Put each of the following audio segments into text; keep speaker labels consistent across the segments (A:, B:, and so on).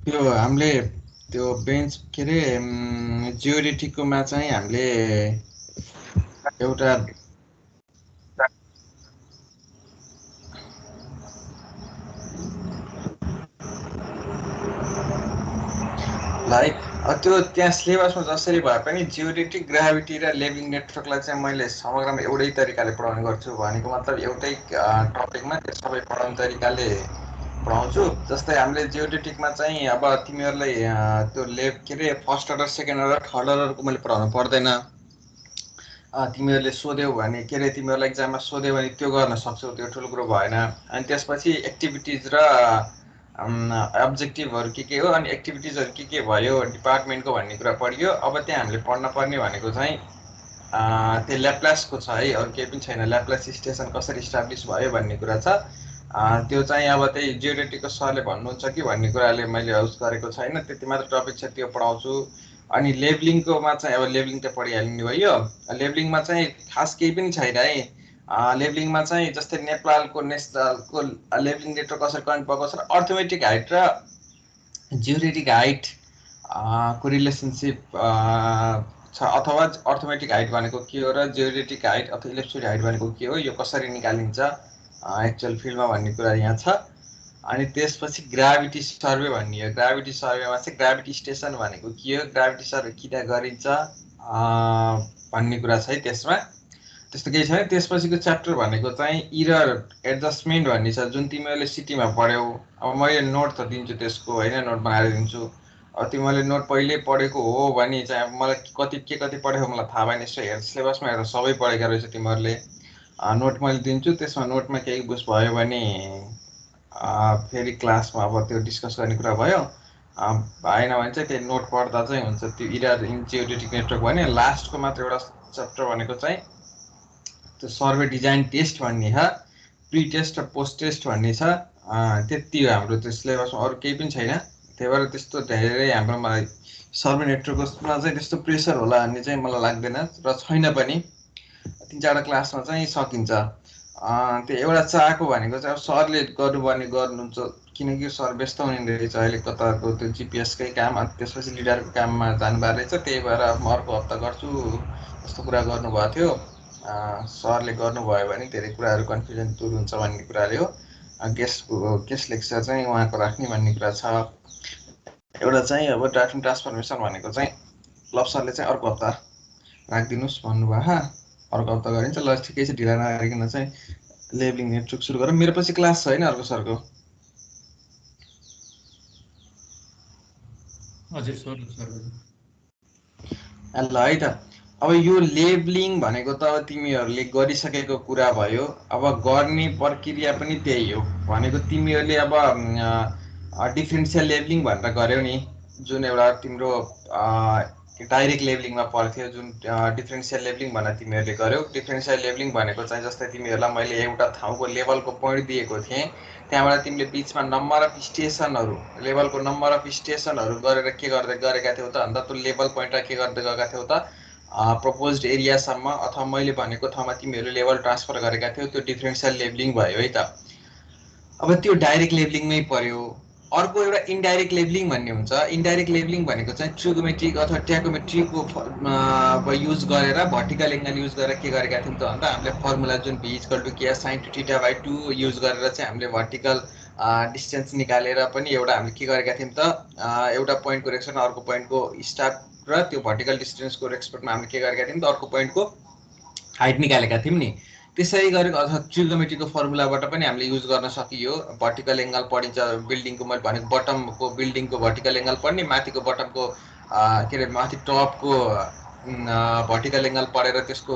A: त्यो हामीले त्यो बेन्च के अरे जियोडेटिकोमा चाहिँ हामीले एउटा लाइक त्यो त्यहाँ सिलेबसमा जसरी भए पनि जियोडेटिक ग्राभिटी र लेभलिङ नेटवर्कलाई चाहिँ मैले समग्रमा एउटै तरिकाले पढाउने गर्छु भनेको मतलब एउटै टपिकमा त्यो सबै पढाउने तरिकाले पढाउँछु। जस्तै हामीले जियोडेटिकमा चाहिँ अब तिमीहरूलाई त्यो के अरे first order second order third अर्डरको मैले पढाउनु पर्दैन। तिमीहरूले सोध्यौ भने के अरे तिमीहरूलाई एक्जाममा सोध्यो भने त्यो गर्न सक्छौ, त्यो ठुलो कुरो भएन। अनि त्यसपछि एक्टिभिटिज र अब्जेक्टिभहरू के हो अनि एक्टिभिटिजहरू के भयो डिपार्टमेन्टको भन्ने कुरा पढियो। अब त्यहाँ हामीले पढ्न पर्ने भनेको चाहिँ त्यो ल्याप्लासको छ है, अरू केही पनि छैन। ल्याप्लास स्टेसन कसरी इस्टाब्लिस भयो भन्ने कुरा छ। त्यो चाहिँ अब त्यही जियोडेटिकको सरले भन्नुहुन्छ कि भन्ने कुराले मैले हाउस गरेको छैन, त्यति मात्र टपिक छ, त्यो पढाउँछु। अनि लेभलिङकोमा चाहिँ अब लेभलिङ त पढिहाल्ने भयो। लेभलिङमा चाहिँ खास केही पनि छैन है। लेभलिङमा चाहिँ जस्तै नेपालको नेसनलको लेभलिङ नेटवर्क कसरी कनेक्ट भएको छ, अर्थमेटिक हाइट र जियोडेटिक हाइट को रिलेसनसिप छ, अथवा अर्थमेटिक हाइट भनेको के हो र जियोडेटिक हाइट अथवा इलेप्सोइड हाइट भनेको के हो, यो कसरी निकालिन्छ एक्चुअल फिल्डमा भन्ने कुरा यहाँ छ। अनि त्यसपछि ग्राभिटी सर्वे भन्ने हो। ग्राभिटी सर्वेमा चाहिँ ग्राभिटी स्टेसन भनेको के हो, ग्राभिटी सर्वे किन गरिन्छ भन्ने कुरा छ है त्यसमा। त्यस्तो केही छैन। त्यसपछिको च्याप्टर भनेको चाहिँ इरर एडजस्टमेन्ट भन्ने छ, जुन तिमीहरूले सिटीमा पढ्यौ। अब मैले नोट त दिन्छु त्यसको होइन, नोट बनाएर दिन्छु। अब तिमीहरूले नोट पहिल्यै पढेको हो भने चाहिँ अब मलाई कति पढेको मलाई थाहा भएन, यसो हेर सिलेबसमा हेरेर सबै पढेका रहेछ तिमीहरूले। नोट मैले दिन्छु, त्यसमा नोटमा केही बुझ भयो भने फेरि क्लासमा अब त्यो डिस्कस गर्ने कुरा भयो। भएन भने चाहिँ त्यही नोट पढ्दा चाहिँ हुन्छ। त्यो इरर इन जियोडेटिक नेटवर्क भने लास्टको मात्र एउटा च्याप्टर भनेको चाहिँ त्यो सर्वे डिजाइन टेस्ट भन्ने छ, प्री टेस्ट र पोस्ट टेस्ट भन्ने छ। त्यति हो हाम्रो त्यो सिलेबसमा, अरू केही पनि छैन। त्यही भएर त्यस्तो धेरै हाम्रोमा सर्वे नेटवर्कमा चाहिँ त्यस्तो प्रेसर होला भन्ने चाहिँ मलाई लाग्दैन र छैन पनि। 3-4 क्लासमा चाहिँ सकिन्छ। त्यो एउटा चाहेको भनेको चाहिँ अब सरले गर्नुपर्ने गर्नुहुन्छ, किनकि सर व्यस्त हुने रहेछ अहिले, कताको त्यो जिपिएसकै काम, अनि त्यसपछि लिडरको काममा जानुभएको रहेछ। त्यही भएर म अर्को हप्ता गर्छु जस्तो कुरा गर्नुभएको थियो। सरले गर्नुभयो भने धेरै कुराहरू कन्फ्युजन दूर हुन्छ भन्ने कुराले हो। गेस्ट लेक्चर चाहिँ उहाँको राख्ने भन्ने कुरा छ। एउटा चाहिँ अब डाटा ट्रान्सफर्मेसन भनेको चाहिँ लभ सरले चाहिँ अर्को हप्ता राखिदिनुहोस् भन्नुभयो। अर्को हप्ता गरिन्छ। ल ठिकै छ, ढिला नगरिकन चाहिँ लेभलिङ नेटवर्क सुरु गरौँ। मेरो पछि क्लास छ होइन अर्को सरको?
B: हजुर सर।
A: ल है त। अब यो लेभलिङ भनेको त अब तिमीहरूले गरिसकेको कुरा भयो। अब गर्ने प्रक्रिया पनि त्यही हो भनेको तिमीहरूले अब डिफरेन्सियल लेभलिङ भनेर गर्यौ नि, जुन एउटा तिम्रो डाइरेक्ट लेभलिङमा पर्थ्यो, जुन डिफरेन्सियल लेभलिङ भनेर तिमीहरूले गर्यौ। डिफरेन्सियल लेभलिङ भनेको चाहिँ जस्तै तिमीहरूलाई मैले एउटा ठाउँको लेभलको पोइन्ट दिएको थिएँ, त्यहाँबाट तिमीले बिचमा नम्बर अफ स्टेसनहरू, लेभलको नम्बर अफ स्टेसनहरू गरेर के गर्दै गरेका थियौ त भन्दा त्यो लेभल पोइन्टमा के गर्दै गएका थियौ त प्रपोज्ड एरियासम्म अथवा मैले भनेको ठाउँमा तिमीहरू लेभल ट्रान्सफर गरेका थियौ, त्यो डिफरेन्सियल लेभलिङ भयो है त। अब त्यो डाइरेक्ट लेभलिङमै पर्यो। अर्को एउटा इन्डाइरेक्ट लेभलिङ भन्ने हुन्छ। इन्डाइरेक्ट लेभलिङ भनेको चाहिँ ट्रिगोमेट्रिक अथवा ट्याकोमेट्रीको युज गरेर भर्टिकल एङ्गल युज गरेर के गरेका थियौँ त भन्दा हामीले फर्मुला जुन भी इक्वल टु के sine two theta by 2 use गरेर चाहिँ हामीले भर्टिकल डिस्टेन्स निकालेर पनि एउटा हामीले के गरेका थियौँ त एउटा पोइन्टको रेस्पेक्टमा अर्को पोइन्टको स्टार्ट र त्यो भर्टिकल डिस्टेन्सको रेस्पेक्टमा हामीले के गरेका थियौँ त अर्को पोइन्टको हाइट निकालेका थियौँ नि। त्यसै गरेको अथवा ट्रिगोमेट्रीको फर्मुलाबाट पनि हामीले युज गर्न सकियो। भर्टिकल एङ्गल पढिन्छ बिल्डिङको, मैले भनेको बटमको बिल्डिङको भर्टिकल एङ्गल पढ्ने, माथिको बटमको के अरे माथि टपको भर्टिकल एङ्गल पढेर त्यसको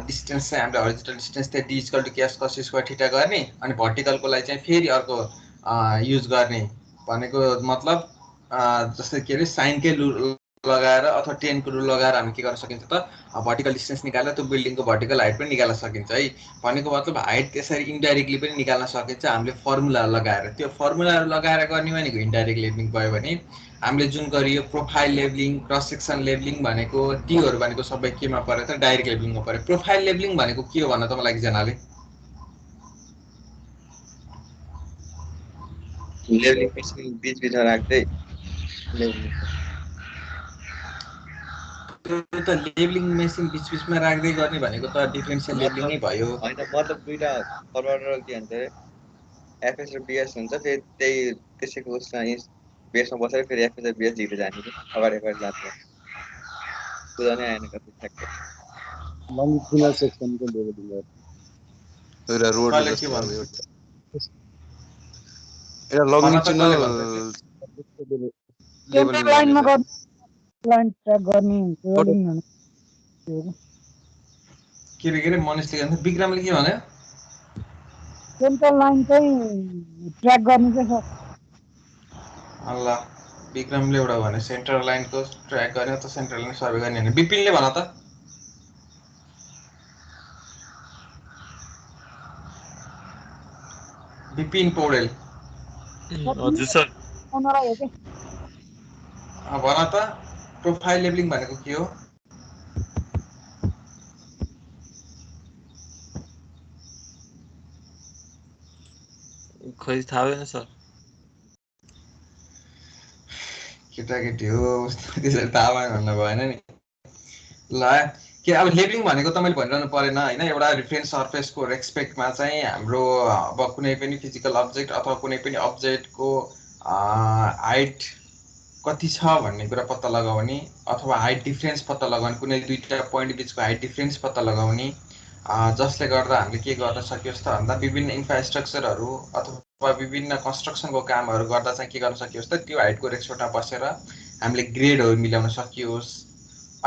A: डिस्टेन्स चाहिँ हामीले हरिजोन्टल डिस्टेन्स चाहिँ डी इक्वल टु क्यास कस स्क्वायर थीटा गर्ने, अनि भर्टिकलको लागि चाहिँ फेरि अर्को युज गर्ने। भनेको मतलब जस्तै के अरे साइनकै लगाएर अथवा 10 को रुल लगाएर हामी के गर्न सकिन्छ त भर्टिकल डिस्टेन्स निकालेर त्यो बिल्डिङको भर्टिकल हाइट पनि निकाल्न सकिन्छ है। भनेको मतलब हाइट त्यसरी इन्डाइरेक्टली पनि निकाल्न सकिन्छ हामीले फर्मुलाहरू लगाएर। त्यो फर्मुलाहरू लगाएर गर्ने भनेको इन्डाइरेक्ट लेभलिङ भयो भने हामीले जुन गरियो profile levelling, cross section levelling भनेको तीहरू भनेको सबै केमा पर्यो त डाइरेक्ट लेभलिङमा पर्यो। प्रोफाइल लेभलिङ भनेको के हो भन्न त मलाई एकजनाले
B: लेभलिङ मेसिन बीचमा राख्दै लेभलिङ
A: त्यो त लेबलिङ मेसिन बीचमा राख्दै गर्ने भनेको त डिफरेन्सियल लेबलिङ नै
B: मतलब
A: भयो।
B: होइन मतलब दुईटा फरवर्ड के भन्छ एफएस र बिएस हुन्छ फेरि त्यही त्यसैको उसमा बेसमा बसेर फेरि एफएस र बिएस झिक्दै जाने कि अगाडि अगाडि लान्छ बुझाउनै आएन कति ठ्याक्कै
C: लङ्गिट्युडनल सेक्सनको लेभलिङ गर्ने
D: एउटा रोड
A: कसले के
D: जस्तो अब
A: भन्छ
D: एउटा एउटा
A: भन त
D: लङ्गिट्युडनल
A: कसले भन्छ त्यो?
D: लेभलिङ
E: सेन्टर
D: गर्ने
E: लाइनमा
D: सर।
E: लाइन ट्र्याक गर्ने
D: टोटल
E: लेभलिङ भन्नु
A: के रे मनिषले भन्छ, विक्रमले के भन्यो?
E: सेन्ट्रल लाइन चाहिँ ट्र्याक गर्ने के सर
A: ल विक्रमले एउटा भन्यो सेन्ट्रल लाइनको ट्र्याक गर्ने त सेन्ट्रल लाइन सर्भे गर्ने होइन। विपिनले भन त। विपिन पौडेल
F: हजुर सर।
E: उनीहरूलाई हो कि
A: भन त प्रोफाइल लेबलिङ भनेको के हो?
F: खै थाहा भएन सर।
A: केटाकेटी हो त्यसरी थाहा भयो भन्नु भएन नि। ल के अब लेबलिङ भनेको त मैले भनिरहनु परेन होइन, एउटा रिफरेन्स सर्फेसको रेस्पेक्टमा चाहिँ हाम्रो अब कुनै पनि फिजिकल अब्जेक्ट अथवा कुनै पनि अब्जेक्टको हाइट कति छ भन्ने कुरा पत्ता लगाउने अथवा हाइट डिफ्रेन्स पत्ता लगाउने, कुनै दुईवटा पोइन्ट बिचको हाइट डिफ्रेन्स पत्ता लगाउने, जसले गर्दा हामीले के गर्न सकियोस् त भन्दा विभिन्न इन्फ्रास्ट्रक्चरहरू अथवा विभिन्न कन्स्ट्रक्सनको कामहरू गर्दा चाहिँ के गर्न सकियोस् त त्यो हाइटको रेस्पेक्टमा बसेर हामीले ग्रेडहरू मिलाउन सकियोस्।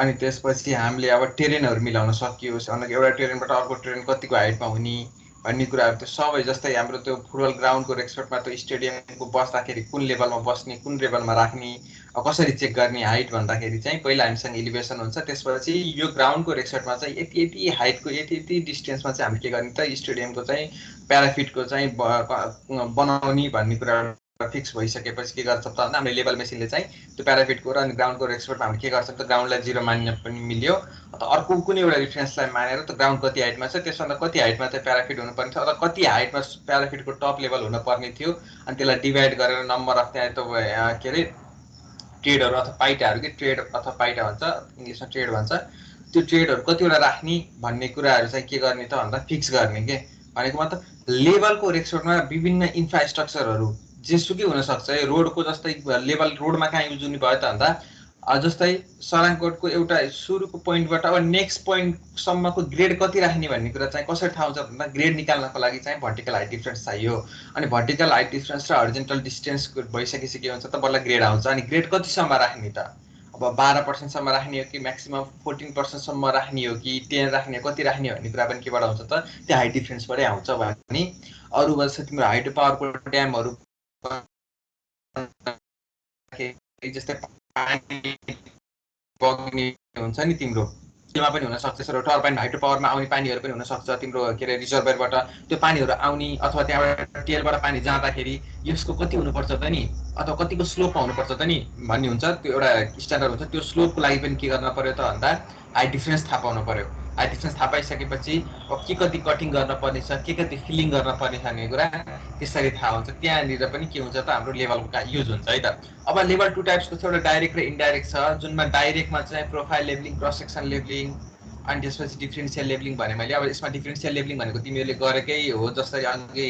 A: अनि त्यसपछि हामीले अब टेरेनहरू मिलाउन सकियोस्, अनि एउटा टेरेनबाट अर्को टेरेन कतिको हाइटमा हुने भन्ने कुराहरू त्यो सबै, जस्तै हाम्रो त्यो फुटबल ग्राउन्डको रेस्पेक्टमा त्यो स्टेडियमको बस्दाखेरि कुन लेभलमा बस्ने कुन लेभलमा राख्ने कसरी चेक गर्ने हाइट भन्दाखेरि चाहिँ पहिला हामीसँग इलिभेसन हुन्छ, त्यसपछि यो ग्राउन्डको रेस्पेक्टमा चाहिँ यति यति हाइटको यति यति डिस्टेन्समा चाहिँ हामीले के गर्ने त स्टेडियमको चाहिँ प्याराफिटको चाहिँ बनाउने भन्ने कुरा फिक्स भइसकेपछि के गर्छ त भन्दा हामीले लेभल मेसिनले चाहिँ त्यो प्याराफिटको र अनि ग्राउन्डको रेस्पेक्टमा हामीले के गर्छ त ग्राउन्डलाई 0 मान्न पनि मिल्यो, अथवा अर्को कुनै एउटा रिफरेन्सलाई मानेर त ग्राउन्ड कति हाइटमा छ त्यसभन्दा कति हाइटमा चाहिँ प्याराफिट हुनुपर्ने थियो अथवा कति हाइटमा प्याराफिटको टप लेभल हुनुपर्ने थियो, अनि त्यसलाई डिभाइड गरेर नम्बर अफ त्यहाँ त के अरे ट्रेडहरू अथवा पाइटाहरू कि ट्रेड अथवा पाइटा भन्छ, इङ्ग्लिसमा ट्रेड भन्छ, त्यो ट्रेडहरू कतिवटा राख्ने भन्ने कुराहरू चाहिँ के गर्ने त भन्दा फिक्स गर्ने के भनेको मतलब लेभलको रेस्पेक्टमा विभिन्न इन्फ्रास्ट्रक्चरहरू जेसुकै हुनसक्छ है। रोडको जस्तै लेभल रोडमा कहाँ युज हुने भयो त भन्दा जस्तै सराङकोटको एउटा सुरुको पोइन्टबाट अब नेक्स्ट पोइन्टसम्मको ग्रेड कति राख्ने भन्ने कुरा चाहिँ कसरी थाहा हुन्छ भन्दा ग्रेड निकाल्नको लागि चाहिँ भर्टिकल हाइट डिफ्रेन्स चाहियो, अनि भर्टिकल हाइट डिफ्रेन्स र हरिजेन्टल डिस्टेन्स भइसकेपछि के हुन्छ त बल्ल ग्रेड आउँछ। अनि ग्रेड कतिसम्म राख्ने त अब 12% राख्ने हो कि म्याक्सिमम 14% राख्ने हो कि 10 राख्ने हो, कति राख्ने भन्ने कुरा पनि केबाट आउँछ त त्यो हाइट डिफ्रेन्सबाटै आउँछ भने अरू वर्ष तिम्रो हाइड्रो पावरको ड्यामहरू जस्तै पानी बग्ने हुन्छ नि तिम्रो त्यसमा पनि हुनसक्छ, त्यसो टर्बाइन हाइड्रो पावरमा आउने पानीहरू पनि हुनसक्छ तिम्रो के अरे रिजर्भरबाट त्यो पानीहरू आउने अथवा त्यहाँबाट टेलबाट पानी जाँदाखेरि यसको कति हुनुपर्छ त नि अथवा कतिको स्लोपमा हुनुपर्छ त नि भन्ने हुन्छ, त्यो एउटा स्ट्यान्डर्ड हुन्छ। त्यो स्लोपको लागि पनि के गर्न पर्यो त भन्दा हाइट डिफ्रेन्स थाहा पाउनु पर्यो। हाइट डिफ्रेन्स थाहा पाइसकेपछि अब के कति कटिङ गर्न पर्ने छ के कति फिलिङ गर्न पर्ने छ भन्ने कुरा त्यसरी थाहा हुन्छ। त्यहाँनिर पनि के हुन्छ त हाम्रो लेभलको युज हुन्छ है त। अब लेभल 2 टाइप्सको छ, एउटा डाइरेक्ट र इन्डाइरेक्ट छ, जुनमा डाइरेक्टमा चाहिँ profile levelling, cross section levelling, अनि त्यसपछि डिफ्रेन्सियल लेभलिङ भने मैले। अब यसमा डिफ्रेन्सियल लेभलिङ भनेको तिमीहरूले गरेकै हो, जस्तै अघि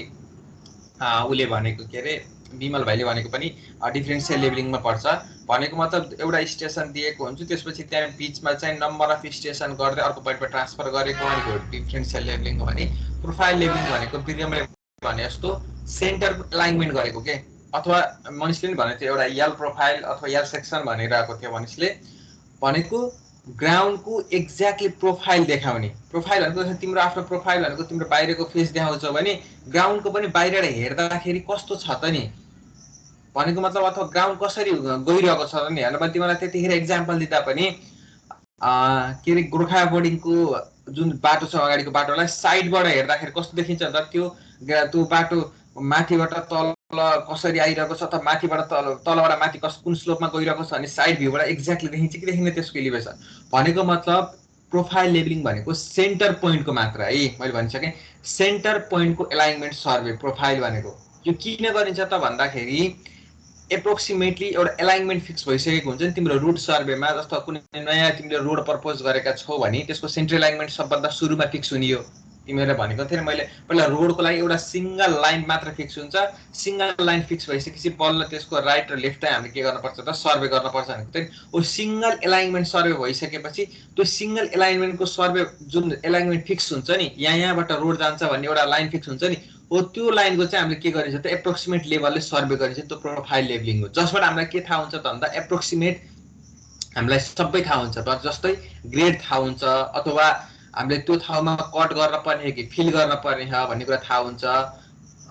A: उसले भनेको के अरे विमल भाइले भनेको पनि डिफ्रेन्सियल लेभलिङमा पर्छ। भनेको मतलब एउटा स्टेसन दिएको हुन्छ त्यसपछि त्यहाँ बिचमा चाहिँ नम्बर अफ स्टेसन गर्दै अर्को पोइन्टमा ट्रान्सफर गरेको भनेको डिफ्रेन्सियल लेभलिङ हो भने प्रोफाइल लेभलिङ भनेको विक्रमले भने जस्तो सेन्टर एलाइनमेन्ट गरेको के, अथवा मनिषले पनि भनेको थियो एउटा यल प्रोफाइल अथवा यल सेक्सन भनिरहेको थियो मनिषले भनेको ग्राउन्डको एक्ज्याक्टली प्रोफाइल देखाउने। प्रोफाइल भनेको तिम्रो आफ्नो प्रोफाइल भनेको तिम्रो बाहिरको फेस देखाउँछ भने ग्राउन्डको पनि बाहिरबाट हेर्दाखेरि कस्तो छ त नि भनेको मतलब, अथवा ग्राउन्ड कसरी गइरहेको छ नि हेर्न पनि तिमीलाई त्यतिखेर एक्जाम्पल दिँदा पनि के अरे गोर्खा बोर्डिङको जुन बाटो छ अगाडिको बाटोलाई साइडबाट हेर्दाखेरि कस्तो देखिन्छ त त्यो बाटो माथिबाट तल कसरी आइरहेको छ, अथवा माथिबाट तलबाट माथि कुन स्लोपमा गइरहेको छ भने साइड भ्यूबाट एक्ज्याक्टली देखिन्छ कि देखिन्न त्यसको इलिभेसन भनेको मतलब प्रोफाइल लेभलिङ भनेको सेन्टर पोइन्टको मात्र है। मैले भनिसकेँ सेन्टर पोइन्टको एलाइनमेन्ट सर्वे प्रोफाइल भनेको यो किन गरिन्छ त भन्दाखेरि एप्रोक्सिमेटली एउटा एलाइनमेन्ट फिक्स भइसकेको हुन्छ नि तिम्रो रुट सर्वेमा। जस्तो कुनै नयाँ तिमीले रोड प्रपोज गरेका छौ भने त्यसको सेन्ट्रल एलाइनमेन्ट सबभन्दा सुरुमा फिक्स हुने हो। तिमीहरूले भनेको थिएन मैले पहिला रोडको लागि एउटा सिंगल लाइन मात्र फिक्स हुन्छ। सिंगल लाइन फिक्स भइसकेपछि बल्ल त्यसको राइट र लेफ्ट चाहिँ हामीले के गर्नुपर्छ त सर्वे गर्नुपर्छ भनेको थिएँ। ओ सिंगल एलाइनमेन्ट सर्वे भइसकेपछि त्यो सिंगल एलाइनमेन्टको सर्वे जुन एलाइनमेन्ट फिक्स हुन्छ नि यहाँबाट रोड जान्छ भन्ने एउटा लाइन फिक्स हुन्छ नि हो त्यो लाइनको चाहिँ हामीले के गरिन्छ त एप्रोक्सिमेट लेभलले सर्वे गरिन्छ। त्यो प्रोफाइल लेभलिङ हो जसबाट हामीलाई के थाहा हुन्छ त भन्दा एप्रोक्सिमेट हामीलाई सबै थाहा हुन्छ। जस्तै ग्रेड थाहा हुन्छ अथवा हामीले त्यो ठाउँमा कट गर्न पर्ने कि फिल गर्न पर्ने हो भन्ने कुरा थाहा हुन्छ।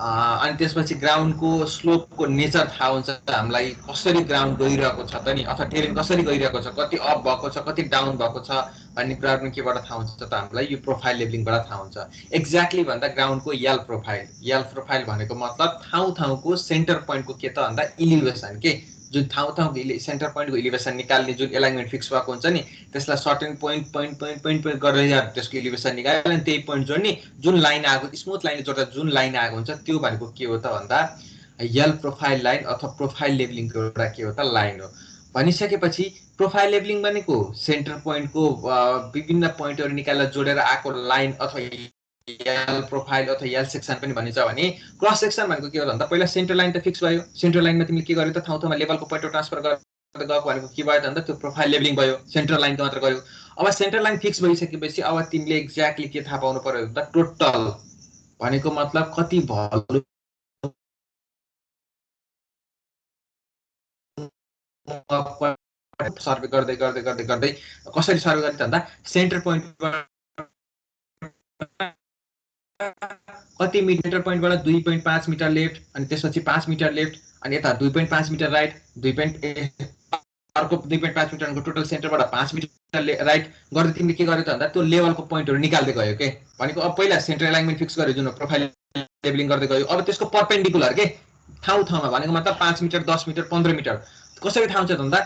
A: अनि त्यसपछि ग्राउन्डको स्लोपको नेचर थाहा हुन्छ हामीलाई कसरी ग्राउन्ड गइरहेको छ त नि अथवा टेरेन कसरी गइरहेको छ कति अप भएको छ कति डाउन भएको छ भन्ने कुरा पनि केबाट थाहा हुन्छ त हामीलाई यो प्रोफाइल लेभलिङबाट थाहा हुन्छ। एक्ज्याक्टली भन्दा ग्राउन्डको यल प्रोफाइल भनेको मतलब ठाउँको सेन्टर पोइन्टको के त भन्दा इलिभेसन के जुन ठाउँको सेन्टर पोइन्टको इलिभेसन निकाल्ने जुन एलाइनमेन्ट फिक्स भएको हुन्छ नि त्यसलाई सर्टेन पोइन्ट गर्दै जाँदा त्यसको इलिभेसन निकाल्यो अनि त्यही पोइन्ट जोड्ने जुन लाइन आएको स्मुथ लाइनले जोड्दा जुन लाइन आएको हुन्छ त्यो भनेको के हो त भन्दा यल प्रोफाइल लाइन अथवा प्रोफाइल लेभलिङको एउटा के हो त लाइन हो। भनिसकेपछि प्रोफाइल लेभलिङ भनेको सेन्टर पोइन्टको विभिन्न पोइन्टहरू निकालेर जोडेर आएको लाइन अथवा यल प्रोफाइल अथवा यल सेक्सन पनि भनिन्छ भने क्रस सेक्सन भनेको के हो भन्दा पहिला सेन्टर लाइन त फिक्स भयो। सेन्टर लाइनमा तिमीले के गर्यो त ठाउँमा लेभलको पोइन्ट ट्रान्सफर गरेर गएको भनेको के भयो भन्दा त्यो प्रोफाइल लेभलिङ भयो। सेन्टर लाइनको मात्र गर्यो। अब सेन्टर लाइन फिक्स भइसकेपछि अब तिमीले एक्ज्याक्टली के थाहा पाउनु पर्यो त टोटल भनेको मतलब कति भल्युम सर्वे गर्दै कसरी सर्वे गर्ने त भन्दा सेन्टर पोइन्ट कति मिटर पोइन्टबाट 2.5 मिटर लेफ्ट अनि त्यसपछि 5 मिटर लेफ्ट अनि यता 2.5 मिटर राइट अर्को 2.5 मिटरको टोटल सेन्टरबाट 5 मिटर राइट गर्दै तिमीले के गर्यो त भन्दा त्यो लेभलको पोइन्टहरू निकाल्दै गयो के भनेको। अब पहिला सेन्टर एलाइनमेन्ट फिक्स गर्यो जुन प्रोफाइल लेभलिङ गर्दै गयो। अब त्यसको परपेन्डिकुलर के ठाउँमा भनेको मतलब 5 मिटर 10 मिटर 15 मिटर कसरी थाहा हुन्छ त भन्दा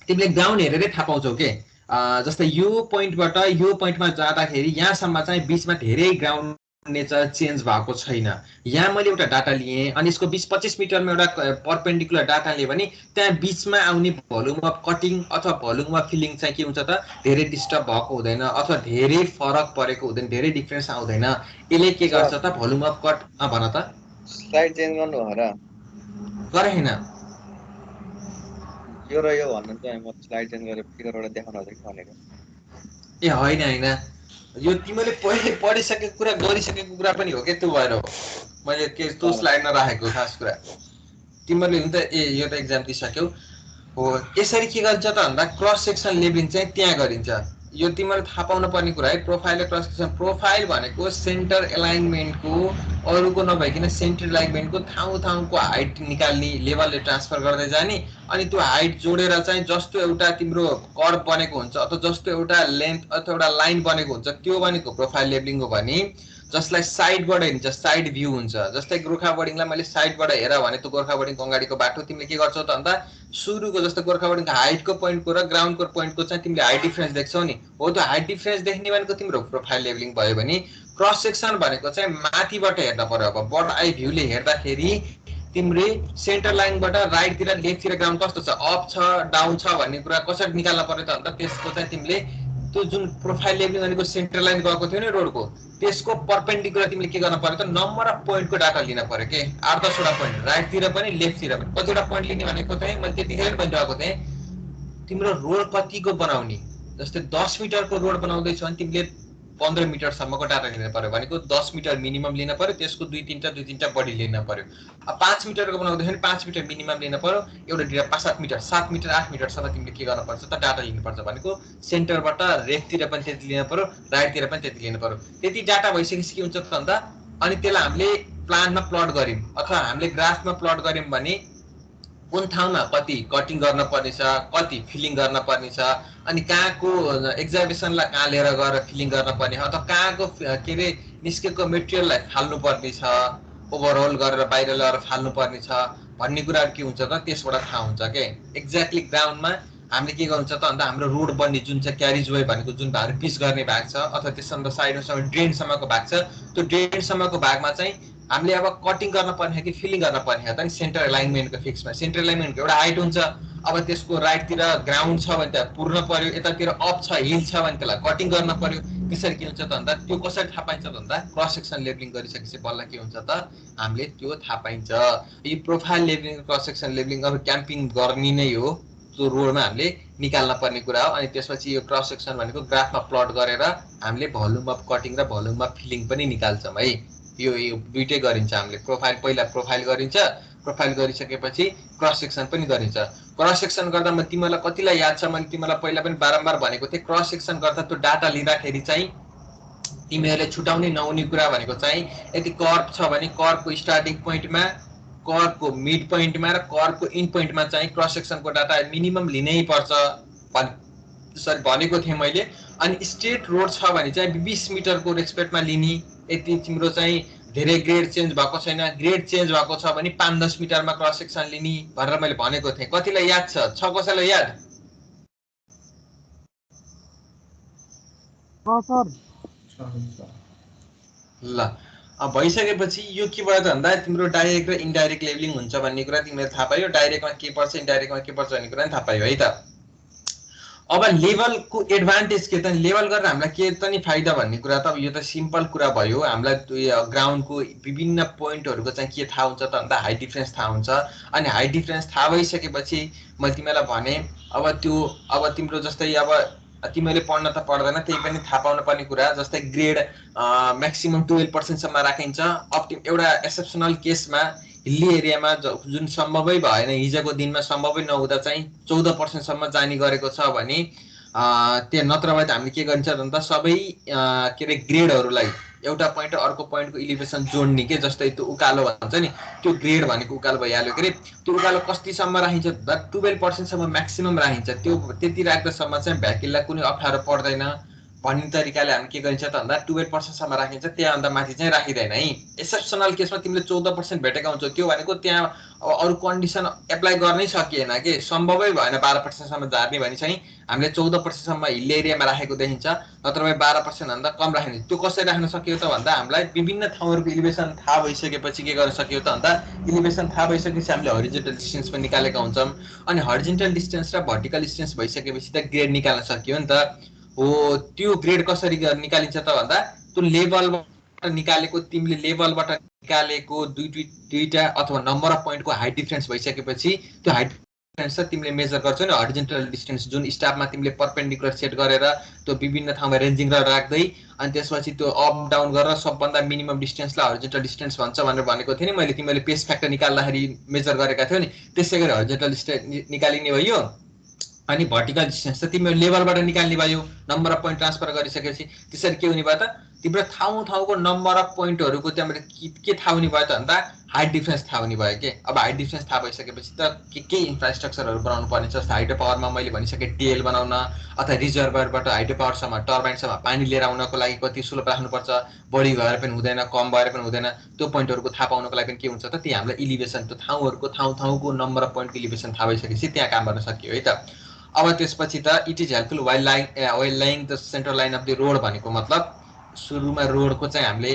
A: तिमीले ग्राउन्ड हेरेरै थाहा पाउँछौ के। जस्तै यो पोइन्टबाट यो पोइन्टमा जाँदाखेरि यहाँसम्म चाहिँ बिचमा धेरै ग्राउन्ड नेचर चेन्ज भएको छैन। यहाँ मैले एउटा डाटा लिएँ अनि यसको 20-25 मिटरमा एउटा परपेन्डिकुलर डाटा लिएँ भने त्यहाँ बिचमा आउने भोल्युम अफ कटिङ अथवा भोल्युम अफ फिलिङ चाहिँ के हुन्छ त धेरै डिस्टर्ब भएको हुँदैन अथवा धेरै फरक परेको हुँदैन धेरै डिफरेन्स आउँदैन। यसले के गर्छ त भोल्युम अफ कट भन त
B: स्लाइड चेन्ज गर्नु हो र
A: गरे हैन
B: यो र यो भन्नु चाहिँ म स्लाइड चेन्ज गरेर फिगरबाट देखाउन भनेको।
A: ए होइन यो तिमीले पहिले पढिसकेको कुरा गरिसकेको कुरा पनि हो के त्यो भएर हो मैले के त्यो स्लाइडमा राखेको खास कुरा तिमीले हुन्छ ए यो त एक्जाम दिइसक्यौ हो। यसरी के गर्छ त भन्दा क्रस सेक्सन लेभलिङ चाहिँ त्यहाँ गरिन्छ। यो तिमीले थाहा पाउनु पर्ने कुरा है प्रोफाइल र क्रस सेक्सन। प्रोफाइल भनेको सेन्टर एलाइनमेन्टको अरूको नभइकन सेन्टर एलाइनमेन्टको ठाउँको हाइट निकाल्ने लेभलले ट्रान्सफर गर्दै जाने अनि त्यो हाइट जोडेर चाहिँ जस्तो एउटा तिम्रो कर्भ बनेको हुन्छ अथवा जस्तो एउटा लेन्थ अथवा एउटा लाइन बनेको हुन्छ त्यो भनेको प्रोफाइल लेभलिङ हो भने जसलाई साइडबाट हेरिन्छ साइड भ्यू हुन्छ। जस्तै गोर्खा बोर्डिङलाई मैले साइडबाट हेर भने त्यो गोर्खा बोर्डिङको अगाडिको बाटो तिमीले के गर्छौ त भन्दा सुरुको जस्तो गोर्खा बोर्डिङको हाइटको पोइन्टको र ग्राउन्डको पोइन्टको चाहिँ तिमीले हाइट डिफरेन्स देख्छौ नि हो त्यो हाइट डिफरेन्स देख्ने भनेको तिम्रो प्रोफाइल लेभलिङ भयो भने क्रस सेक्सन भनेको चाहिँ माथिबाट हेर्न पर्यो। अब बर्ड आई भ्यूले हेर्दाखेरि तिमीले सेन्टर लाइनबाट राइटतिर लेफ्टतिर ग्राउन्ड कस्तो छ अप छ डाउन छ भन्ने कुरा कसरी निकाल्न पर्यो त भन्दा त्यसको चाहिँ तिमीले त्यो जुन प्रोफाइल लेभलिङ भनेको सेन्टर लाइन गएको थियो नि रोडको त्यसको परपेन्डिकुलर तिमीले के गर्न पर्यो त नम्बर अफ पोइन्टको डाटा लिन पर्यो के 8-10 वटा पोइन्ट राइटतिर पनि लेफ्टतिर पनि कतिवटा पोइन्ट लिने भनेको चाहिँ मैले त्यतिखेर पनि भनिरहेको थिएँ तिम्रो रोड कतिको बनाउने। जस्तै 10 मिटरको रोड बनाउँदैछौ भने तिमीले 15 मिटरसम्मको डाटा लिन पर्यो भनेको 10 मिटर मिनिमम लिन पर्यो त्यसको 2-3टा बढी लिन पर्यो। अब 5 मिटरको बनाउँदाखेरि 5 मिटर मिनिमम लिन पर्यो एउटा डेटा 7 मिटर 8 मिटरसम्म तिमीले के गर्न पर्छ त डाटा लिनुपर्छ भनेको सेन्टरबाट लेफ्टतिर पनि त्यति लिन पर्यो राइटतिर पनि त्यति लिन पर्यो। त्यति डाटा भइसकेपछि के हुन्छ त भन्दा अनि त्यसलाई हामीले प्लानमा प्लट गर्यौं अथवा हामीले ग्राफमा प्लट गर्यौं भने कुन ठाउँमा कति कटिङ गर्न पर्ने छ कति फिलिङ गर्न पर्ने छ अनि कहाँको एक्जाबिसनलाई कहाँ लिएर गएर फिलिङ गर्न पर्ने हो अथवा कहाँको के रे निस्केको मेटेरियललाई फाल्नु पर्ने छ ओभरअल गरेर बाहिर ल्याएर फाल्नु पर्ने छ भन्ने कुराहरु के हुन्छ त त्यसबाट थाहा हुन्छ के। एक्ज्याक्टली ग्राउन्डमा हामीले के गर्नुहुन्छ त भन्दा हाम्रो रोड बन्ने जुन चाहिँ क्यारेज वे भनेको जुन भागहरु पिच गर्ने भाग छ अथवा त्यससँग साइडसम्म ड्रेनसम्मको भाग छ त्यो ड्रेनसम्मको भागमा चाहिँ हामीले अब कटिङ गर्न पर्ने कि फिलिङ गर्न पर्ने हो त नि सेन्टर एलाइनमेन्टको फिक्समा सेन्टर एलाइनमेन्टको एउटा हाइट हुन्छ अब त्यसको राइटतिर ग्राउन्ड छ भने त पुर्न पर्यो यतातिर अप छ हिल छ भने त्यसलाई कटिङ गर्न पर्यो त्यसरी के हुन्छ त भन्दा त्यो कसरी थाहा पाइन्छ त भन्दा क्रस सेक्सन लेभलिङ गरिसकेपछि बल्ल के हुन्छ त हामीले त्यो थाहा पाइन्छ यो profile levelling cross section levelling अब क्याम्पिङ गर्ने नै हो त्यो रोडमा हामीले निकाल्न पर्ने कुरा हो अनि त्यसपछि यो क्रस सेक्सन भनेको ग्राफमा प्लट गरेर हामीले भोल्युम अफ कटिङ र भोल्युम अफ फिलिङ पनि निकाल्छौँ है यो दुईटै गरिन्छ हामीले प्रोफाइल पहिला प्रोफाइल गरिन्छ प्रोफाइल गरिसकेपछि क्रस सेक्सन पनि गरिन्छ क्रस सेक्सन गर्दा म तिमीलाई कतिलाई याद छ मैले तिमीलाई पहिला पनि बारम्बार भनेको थिएँ क्रस सेक्सन गर्दा त्यो डाटा लिँदाखेरि चाहिँ तिमीहरूले छुटाउनै नहुने कुरा भनेको चाहिँ यदि कर्भ छ भने कर्भको स्टार्टिङ पोइन्टमा कर्भको मिड पोइन्टमा र कर्भको इन्ड पोइन्टमा चाहिँ क्रस सेक्सनको डाटा मिनिमम लिनै पर्छ सरी भनेको थिएँ मैले अनि स्ट्रेट रोड छ भने चाहिँ 20 मिटरको रेस्पेक्टमा लिने यदि तिम्रो चाहिँ धेरै ग्रेड चेन्ज भएको छैन ग्रेड चेन्ज भएको छ भने 5-10 मिटरमा क्रस सेक्सन लिने भनेर मैले भनेको थिएँ कतिलाई याद छ कसैलाई याद ल भइसकेपछि यो के भयो त भन्दा तिम्रो डाइरेक्ट र इन्डाइरेक्ट लेभलिङ हुन्छ भन्ने कुरा तिमीले थाहा पायो डाइरेक्टमा के पर्छ इन्डाइरेक्टमा के पर्छ भन्ने कुरा पनि थाहा पायो है त अब लेभलको एडभान्टेज के त लेभल गरेर हामीलाई के त नि फाइदा भन्ने कुरा त अब यो त सिम्पल कुरा भयो हामीलाई ग्राउन्डको विभिन्न पोइन्टहरुको चाहिँ के थाहा हुन्छ त भन्दा हाई डिफरेन्स थाहा हुन्छ अनि हाई डिफरेन्स थाहा भइसकेपछि मैले तिमीलाई भने अब तिम्रो जस्तै अब तिमीले पढ्न त पर्दैन त्यही पनि थाहा पाउन पर्ने कुरा जस्तै ग्रेड म्याक्सिमम 12% सम्म राखिन्छ एउटा एक्सेप्सनल केसमा हिल्ली एरियामा जुन सम्भवै भएन हिजोको दिनमा सम्भवै नहुँदा चाहिँ 14% सम्म जाने गरेको छ भने त्यो नत्र भए त हामीले के गरिन्छ भन्दा सबै के रे ग्रेडहरुलाई एउटा पोइन्ट अर्को पोइन्टको इलिभेसन जोड्ने के जस्तै त्यो उकालो भन्छ नि त्यो ग्रेड भनेको उकालो भइहाल्यो के रे त्यो उकालो कतिसम्म राखिन्छ भन्दा 12% सम्म म्याक्सिमम राखिन्छ त्यो त्यति राख्दासम्म चाहिँ भ्याकिललाई कुनै अप्ठ्यारो पर्दैन भन्ने तरिकाले हामी के गरिन्छ त भन्दा 12% सम्म राखिन्छ त्यहाँभन्दा माथि चाहिँ राखिदैन है एक्सेप्सनल केसमा तिमीले 14% भेटेका हुन्छौ त्यो भनेको त्यहाँ अरु कन्डिसन एप्लाई गर्नै सकिएन के सम्भवै भएन 12% सम्म जाने भने चाहिँ हामीले 14% सम्म हिल एरियामा राखेको देखिन्छ नत्र भए 12% भन्दा कम राख्ने त्यो कसरी राख्न सकियो त भन्दा हामीलाई विभिन्न ठाउँहरुको इलिभेसन थाहा भइसकेपछि के गर्न सकियो त भन्दा इलिभेसन थाहा भइसकेपछि हामीले हरिजोन्टल डिस्टेन्स पनि निकालेका हुन्छौं अनि हरिजोन्टल डिस्टेन्स र भर्टिकल डिस्टेन्स भइसकेपछि त ग्रेड निकाल्न सकियो नि त हो त्यो ग्रेड कसरी निकालिन्छ त भन्दा त्यो लेभलबाट निकालेको तिमीले लेभलबाट निकालेको दुईटा अथवा नम्बर अफ पोइन्टको हाइट डिफरेन्स भइसकेपछि त्यो हाइट डिफरेन्स चाहिँ तिमीले मेजर गर्छौ नि हरिजोन्टल डिस्टेन्स जुन स्टाफमा तिमीले परपेन्डिकुलर सेट गरेर त्यो विभिन्न ठाउँमा रेन्जिङ राख्दै अनि त्यसपछि त्यो अप डाउन गरेर सबभन्दा मिनिमम डिस्टेन्सलाई हरिजोन्टल डिस्टेन्स भन्छ भनेर भनेको थिएँ नि मैले तिमीले पेस फ्याक्टर निकाल्दाखेरि मेजर गरेका थियौ नि त्यसैगरी हरिजोन्टल डिस्टेन्स निकालिने भयो अनि भर्टिकल डिस्टेन्स त तिम्रो लेभलबाट निकाल्ने भयो नम्बर अफ पोइन्ट ट्रान्सफर गरिसकेपछि त्यसरी के हुने भयो त तिम्रो ठाउँको नम्बर अफ पोइन्टहरुको त्यहाँबाट के थाहा हुने भयो त भन्दा हाइट डिफरेन्स थाहा हुने भयो के अब हाइट डिफरेन्स थाहा भइसकेपछि त के इन्फ्रास्ट्रक्चरहरु बनाउनु पर्ने छ हाइड्रो पावरमा मैले भनिसके टेल बनाउन अथवा रिजर्भरबाट हाइड्रो पावरसम्म टर्बाइनसम्म पानी लिएर आउनको लागि कति स्लोप राख्नुपर्छ बढी भएर पनि हुँदैन कम भएर पनि हुँदैन त्यो पोइन्टहरुको थाहा पाउनको लागि पनि के हुन्छ त त्यही हामीले इलिभेसन त्यो ठाउँको नम्बर अफ पोइन्टको इलिभेसन थाहा भइसकेपछि त्यहाँ काम गर्न सकियो है त अब त्यसपछि त it is helpful while lying the centre line of the road भनेको मतलब सुरुमा रोडको चाहिँ हामीले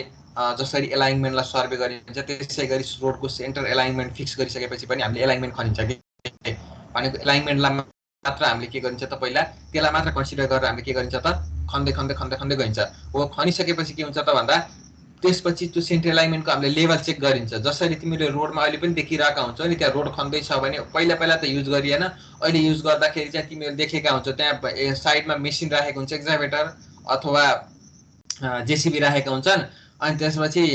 A: जसरी एलाइनमेन्टलाई सर्वे गरिन्छ त्यसैगरी रोडको सेन्टर एलाइनमेन्ट फिक्स गरिसकेपछि पनि हामीले एलाइनमेन्ट खनिन्छ के भनेको एलाइनमेन्टलाई मात्र हामीले के गरिन्छ त पहिला त्यसलाई मात्र कन्सिडर गरेर हामीले के गरिन्छ त खन्दै गइन्छ हो खनिसकेपछि के हुन्छ त भन्दा त्यसपछि त्यो सेन्टर एलाइनमेन्टको हामीले लेभल चेक गरिन्छ जसरी तिमीले रोडमा अहिले पनि देखिरहेका हुन्छौ नि त्यहाँ रोड खन्दै छ भने पहिला त युज गरिएन अहिले युज गर्दाखेरि चाहिँ तिमीले देखेका हुन्छौ त्यहाँ साइडमा मेसिन राखेको हुन्छ एक्जाभेटर अथवा जेसीबी राखेका हुन्छन् अनि त्यसपछि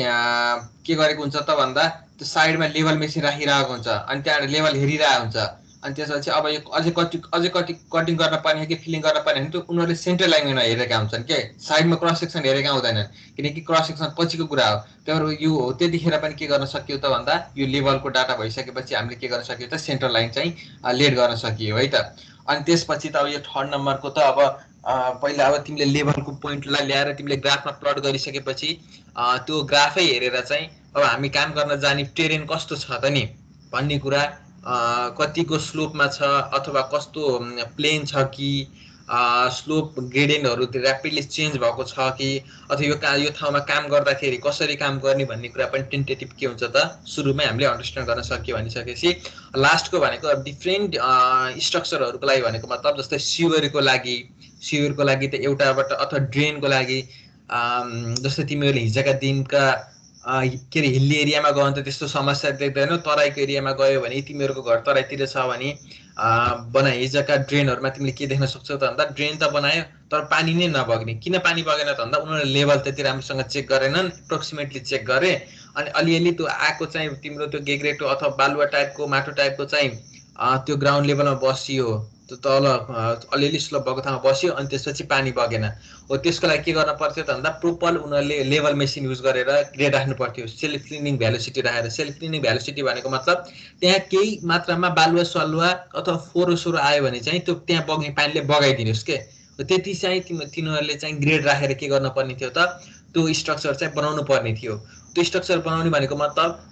A: के गरेको हुन्छ त भन्दा त्यो साइडमा लेभल मेसिन राखिरहेको हुन्छ अनि त्यहाँ लेभल हेरिरहेको हुन्छ अनि त्यसपछि अब यो अझै कटिङ गर्न पर्ने कि फिलिङ गर्न पर्ने भने त उनीहरुले सेन्टर एलाइनमेन्टमा हेरेका हुन्छन् के साइडमा क्रस सेक्सन हेरेका हुँदैनन् किनकि क्रस सेक्सन पछिको कुरा हो त्यही यो हो त्यतिखेर पनि के गर्न सकियो त भन्दा यो लेभलको डाटा भइसकेपछि हामीले के गर्न सकियो त सेन्टर लाइन चाहिँ लेड गर्न सकियो है त अनि त्यसपछि त अब यो थर्ड नम्बरको त अब पहिला अब तिमीले लेभलको पोइन्टलाई ल्याएर तिमीले ग्राफमा प्लट गरिसकेपछि त्यो ग्राफै हेरेर चाहिँ अब हामी काम गर्न जाने टेरेन कस्तो छ त नि भन्ने कुरा कतिको स्लोपमा छ अथवा कस्तो प्लेन छ कि स्लोप ग्रेडियन्टहरू ऱ्यापिडली चेन्ज भएको छ कि अथवा यो ठाउँमा काम गर्दाखेरि कसरी काम गर्ने भन्ने कुरा पनि टेन्टेटिभ के हुन्छ त सुरुमै हामीले अन्डरस्ट्यान्ड गर्न सक्यो भनिसकेपछि लास्टको भनेको डिफ्रेन्ट स्ट्रक्चरहरूको लागि भनेको मतलब जस्तै सिवरको लागि त एउटाबाट अथवा ड्रेनको लागि जस्तै तिमीहरूले हिजोका दिनका के अरे हिल्ली एरियामा गयो भने त त्यस्तो समस्या देख्दैनौ तराईको एरियामा गयो भने तिमीहरूको घर तराईतिर छ भने हिजोका ड्रेनहरूमा तिमीले के देख्न सक्छौ त भन्दा ड्रेन त बनायो तर पानी नै नबग्ने किन पानी बगेन त भन्दा उनीहरूले लेभल त्यति राम्रोसँग चेक गरेनन् एप्रोक्सिमेटली चेक गरे अनि अलिअलि त्यो आएको चाहिँ तिम्रो त्यो गेग्रेटो अथवा बालुवा टाइपको माटो टाइपको चाहिँ त्यो ग्राउन्ड लेभलमा बसियो त्यो तल अलिअलि स्लोप भएको ठाउँमा बस्यो अनि त्यसपछि पानी बगेन हो त्यसको लागि के गर्न पर्थ्यो त भन्दा प्रोपर उनीहरूले लेभल मेसिन युज गरेर ग्रेड राख्नु पर्थ्यो सेल्फ क्लिनिङ भ्यालोसिटी राखेर सेल्फ क्लिनिङ भ्यालोसिटी भनेको मतलब त्यहाँ केही मात्रामा बालुवा सलुवा अथवा फोहोर सोरो आयो भने चाहिँ त्यो त्यहाँ बग्ने पानीले बगाइदिनुहोस् के त्यति चाहिँ तिनीहरूले चाहिँ ग्रेड राखेर के गर्न पर्ने थियो त त्यो स्ट्रक्चर चाहिँ बनाउनु पर्ने थियो त्यो स्ट्रक्चर बनाउने भनेको मतलब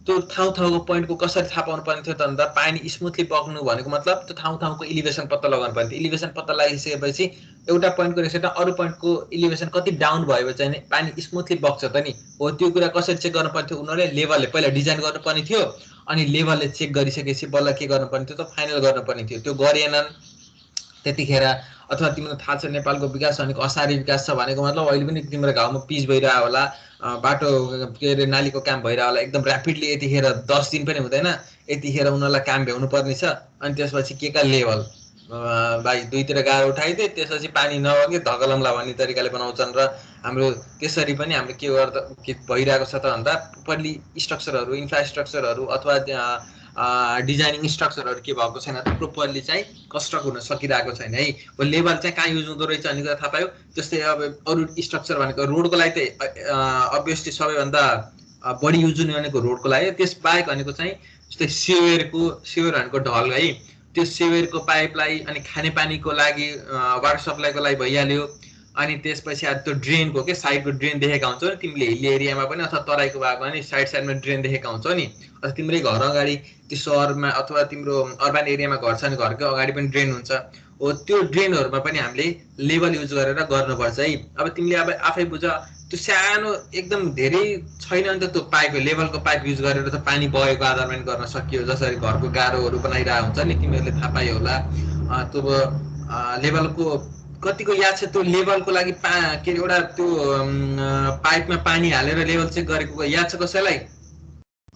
A: त्यो ठाउँको पोइन्टको कसरी थाहा पाउनु पर्ने थियो त भन्दा पानी स्मुथली बग्नु भनेको मतलब त्यो ठाउँको इलिभेसन पत्ता लगाउनु पर्ने थियो इलिभेसन पत्ता लगाइसकेपछि एउटा पोइन्टको रेसेट अरू पोइन्टको इलिभेसन कति डाउन भयो चाहिँ पानी स्मुथली बग्छ त नि हो त्यो कुरा कसरी चेक गर्नु पर्थ्यो उनीहरूले लेभलले पहिला डिजाइन गर्नुपर्ने थियो अनि लेभलले चेक गरिसकेपछि बल्ल के गर्नुपर्ने थियो त फाइनल गर्नुपर्ने थियो त्यो गरेनन् त्यतिखेर अथवा तिमीलाई थाहा छ नेपालको विकास भनेको असारी विकास छ भनेको मतलब अहिले पनि तिम्रो गाउँमा पिच भइरहेको होला बाटो के अरे नालीको काम भइरहेको होला एकदम ऱ्यापिडली यतिखेर 10 दिन पनि हुँदैन यतिखेर उनीहरूलाई काम भ्याउनु पर्ने छ अनि त्यसपछि के का लेभल भाइ दुईतिर गाह्रो उठाइदिए त्यसपछि पानी नबगे धगलमला भन्ने तरिकाले बनाउँछन् र हाम्रो त्यसरी पनि हाम्रो के गर्दा के भइरहेको छ त भन्दा प्रोपरली स्ट्रक्चरहरू इन्फ्रास्ट्रक्चरहरू अथवा डिजाइनिङ स्ट्रक्चरहरू के भएको छैन त प्रोपरली चाहिँ कन्स्ट्रक्ट हुन सकिरहेको छैन है वो लेभल चाहिँ कहाँ युज हुँदो रहेछ भन्ने कुरा थाहा पायो जस्तै अब अरू स्ट्रक्चर भनेको रोडको लागि त अभियसली सबैभन्दा बढी युज हुने भनेको रोडको लागि त्यसबाहेक भनेको चाहिँ जस्तै सेवर भनेको ढल है त्यो सेवरको पाइपलाई अनि खानेपानीको लागि वाटर सप्लाईको लागि भइहाल्यो अनि त्यसपछि त्यो ड्रेनको के साइडको ड्रेन देखेका हुन्छौ नि तिमीले हिल्ली एरियामा पनि अथवा तराईको भागमा नि साइडमा ड्रेन देखेका हुन्छौ नि अथवा तिम्रै घर अगाडि त्यो सहरमा अथवा तिम्रो अर्बन एरियामा घर छ भने घरको अगाडि पनि ड्रेन हुन्छ हो त्यो ड्रेनहरूमा पनि हामीले लेभल युज गरेर गर्नुपर्छ है अब तिमीले अब आफै बुझ त्यो सानो एकदम धेरै छैन नि त त्यो पाइप लेभलको पाइप युज गरेर त पानी बगेको आधारमा गर्न सकियो जसरी घरको गाह्रोहरू बनाइरहेको हुन्छ नि तिमीहरूले थाहा पायो होला त्यो लेभलको कतिको याद छ त्यो लेभलको लागि के एउटा त्यो पाइपमा पानी हालेर लेभल चेक गरेको याद छ कसैलाई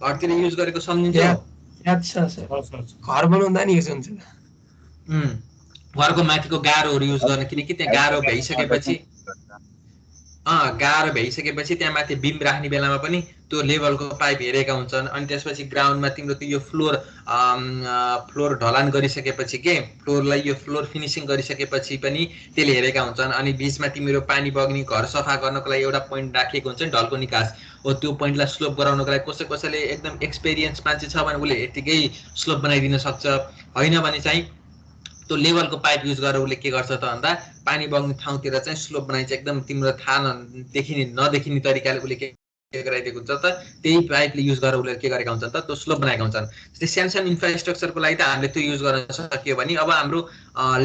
A: घरतिर युज गरेको सम्झिन्छ
G: याद छ घर बनाउँदा नि युज हुन्छ
A: घरको माथिको गाह्रोहरू युज गर्न किनकि त्यहाँ गाह्रो भइसकेपछि त्यहाँ माथि बिम राख्ने बेलामा पनि त्यो लेभलको पाइप हेरेका हुन्छन् अनि त्यसपछि ग्राउन्डमा तिम्रो त्यो यो फ्लोर ढलान गरिसकेपछि के फ्लोरलाई यो फ्लोर फिनिसिङ गरिसकेपछि पनि त्यसले हेरेका हुन्छन् अनि बीचमा तिम्रो पानी बग्ने घर सफा गर्नको लागि एउटा पोइन्ट राखेको हुन्छ नि ढलको निकास हो त्यो पोइन्टलाई स्लोप गराउनको लागि कसैले एकदम एक्सपिरियन्स मान्छे छ भने उसले यतिकै स्लोप बनाइदिन सक्छ होइन भने चाहिँ त्यो लेभलको पाइप युज गरेर उसले के गर्छ त भन्दा पानी बग्ने ठाउँतिर चाहिँ स्लोप बनाइन्छ एकदम तिम्रो थाहा नदेखिने तरिकाले उसले के गराइदिएको हुन्छ त त्यही पाइपले युज गरेर उसले के गरेका हुन्छन् त त्यो स्लोप बनाएका हुन्छन् जस्तै सानो इन्फ्रास्ट्रक्चरको लागि त हामीले त्यो युज गर्न सकियो भने अब हाम्रो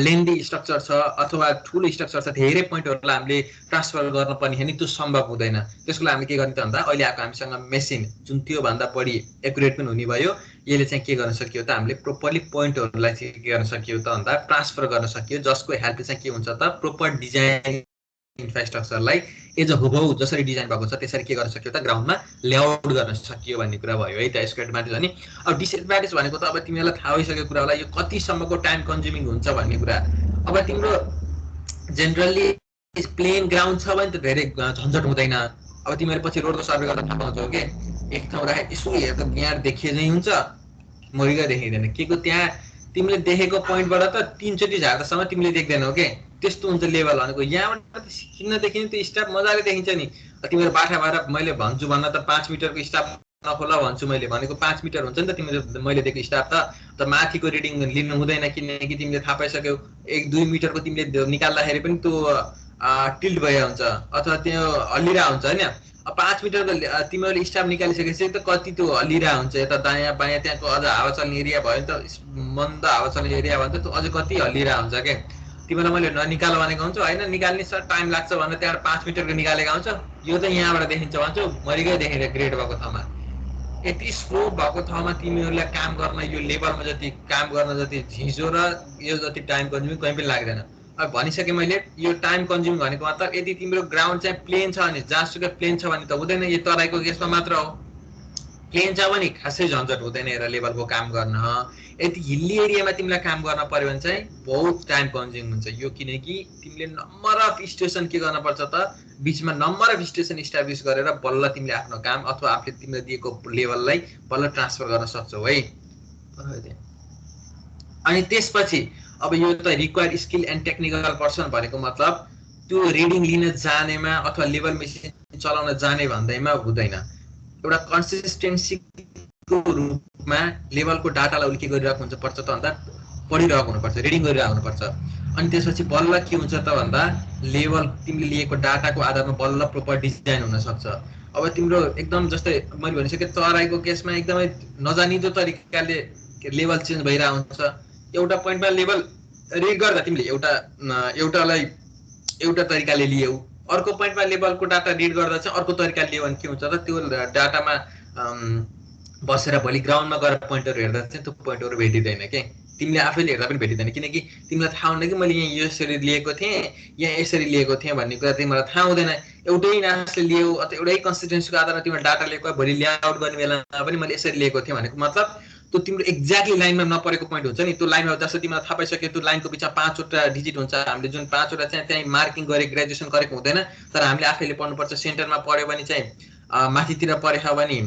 A: लेन्दी स्ट्रक्चर छ अथवा ठुलो स्ट्रक्चर छ धेरै पोइन्टहरूलाई हामीले ट्रान्सफर गर्न पर्ने हो नि त्यो सम्भव हुँदैन त्यसको लागि हामीले के गर्ने त भन्दा अहिले आएको हामीसँग मेसिन जुन त्योभन्दा बढी एकुरेट पनि हुने भयो यसले चाहिँ के गर्न सकियो त हामीले प्रोपरली पोइन्टहरूलाई चाहिँ के गर्न सकियो त भन्दा ट्रान्सफर गर्न सकियो जसको हेल्पले चाहिँ के हुन्छ त प्रोपर डिजाइन इन्फ्रास्ट्रक्चरलाई एज अ हुबहु जसरी डिजाइन भएको छ त्यसरी के गर्न सकियो त ग्राउन्डमा लेआउट गर्न सकियो भन्ने कुरा भयो है त यसको एडभान्टेज अनि अब डिसएडभान्टेज भनेको त अब तिमीलाई थाहा भइसकेको कुरा होला यो कतिसम्मको टाइम कन्ज्युमिङ हुन्छ भन्ने कुरा अब तिम्रो जेनरली प्लेन ग्राउन्ड छ भने त धेरै झन्झट हुँदैन अब तिमीले पछि रोडको सर्वे गर्दा थाहा पाउँछौ के एक ठाउँ राखे यसो हेर्दा यहाँ देखिए चाहिँ हुन्छ मरिगा देखिँदैन के को त्यहाँ तिमीले देखेको पोइन्टबाट त 3 चोटि झार्दासम्म तिमीले देख्दैनौ के त्यस्तो हुन्छ लेभल भनेको यहाँबाट किन देखिने त्यो स्टाफ मजाले देखिन्छ नि तिम्रो बाठा भएर मैले भन्छु भन्न त 5 मिटरको स्टाफ नखोला भन्छु मैले भनेको 5 मिटर हुन्छ नि त तिमीले मैले दिएको स्टाफ त माथिको रिडिङ लिनु हुँदैन किनकि तिमीले थाहा पाइसक्यौ 1-2 मिटरको तिमीले निकाल्दाखेरि पनि त्यो टिल्ट भइरहेको हुन्छ अथवा त्यो हल्लिरा हुन्छ हैन 5 मिटरको तिमीले स्टाफ निकालिसकेपछि त कति त्यो हल्लिरा हुन्छ यता दायाँ बायाँ त्यहाँको अझ हावा चल्ने एरिया भयो नि त मन्द हावा चल्ने एरिया भयो नि त त्यो अझ कति हल्लिरा हुन्छ के तिमीलाई मैले ननिकाल भनेको हुन्छु होइन, निकाल्ने सर टाइम लाग्छ भनेर त्यहाँ 5 मिटरको निकालेको हुन्छ, यो त यहाँबाट देखिन्छ भन्छु, मरिकै देखिन्छ ग्रेड भएको ठाउँमा। यति स्लो भएको ठाउँमा तिमीहरूलाई काम गर्न, यो लेभलमा जति काम गर्न जति झिजो र यो जति टाइम कन्ज्युमिङ कहीँ पनि लाग्दैन। अब भनिसकेँ मैले, यो टाइम कन्ज्युमिङ भनेको मतलब यदि तिम्रो ग्राउन्ड चाहिँ प्लेन छ भने, जहाँसुकै प्लेन छ भने त हुँदैन, यो तराईको केसमा मात्र हो। प्लेन छ भने खासै झन्झट हुँदैन हेर लेभलको काम गर्न। यदि हिल्ली एरियामा तिमीलाई काम गर्न पर्यो भने चाहिँ बहुत टाइम कन्ज्युमिङ हुन्छ यो, किनकि तिमीले नम्बर अफ स्टेसन के गर्न पर्छ त, बिचमा नम्बर अफ स्टेसन इस्टाब्लिस गरेर बल्ल तिमीले आफ्नो काम अथवा आफूले तिमीले दिएको लेभललाई बल्ल ट्रान्सफर गर्न सक्छौ है। अनि त्यसपछि अब यो त required skill and technical person भनेको मतलब त्यो रिडिङ लिन जानेमा अथवा लेभल मेसिन चलाउन जाने भन्दैमा हुँदैन। एउटा कन्सिस्टेन्सीको रूपमा लेभलको डाटालाई उसले के गरिरहेको हुन्छ पर्छ त भन्दा पढिरहेको हुनुपर्छ, रिडिङ गरिरहेको हुनुपर्छ। अनि त्यसपछि बल्ल के हुन्छ त भन्दा लेभल तिमीले लिएको डाटाको आधारमा बल्ल प्रोपर डिजाइन हुनसक्छ। अब तिम्रो एकदम जस्तै मैले भनिसकेँ तराईको केसमा एकदमै नजानिदो तरिकाले लेभल चेन्ज भइरहेको हुन्छ। एउटा पोइन्टमा लेभल रिड गर्दा तिमीले एउटालाई एउटा तरिकाले लियौ, अर्को पोइन्टमा लेभलको डाटा रिड गर्दा चाहिँ अर्को तरिकाले लियो भने के हुन्छ त त्यो डाटामा बसेर भोलि ग्राउन्डमा गएर पोइन्टहरू हेर्दा चाहिँ त्यो पोइन्टहरू भेटिँदैन के, तिमीले आफैले हेर्दा पनि भेटिँदैन, किनकि तिमीलाई थाहा हुँदैन कि मैले यहाँ यसरी लिएको थिएँ यहाँ यसरी लिएको थिएँ भन्ने कुरा तिमीलाई थाहा हुँदैन। एउटै नासले लियो अथवा एउटै कन्सिस्टेन्सीको आधारमा तिमीले डाटा लिएको, भोलि लेआउट गर्ने बेलामा पनि मैले यसरी लिएको थिएँ भनेको मतलब त्यो तिम्रो एक्ज्याक्टली लाइनमा नपरेको पोइन्ट हुन्छ नि। त्यो लाइनमा जस्तो तिमीलाई थाहा पाइसक्यो त्यो लाइनको बिचमा 5वटा डिजिट हुन्छ, हामीले जुन 5वटा चाहिँ त्यहीँ मार्किङ गरे ग्रेजुएसन गरेको हुँदैन, तर हामीले आफैले पढ्नुपर्छ। सेन्टरमा पढ्यो भने चाहिँ माथितिर परेछ भने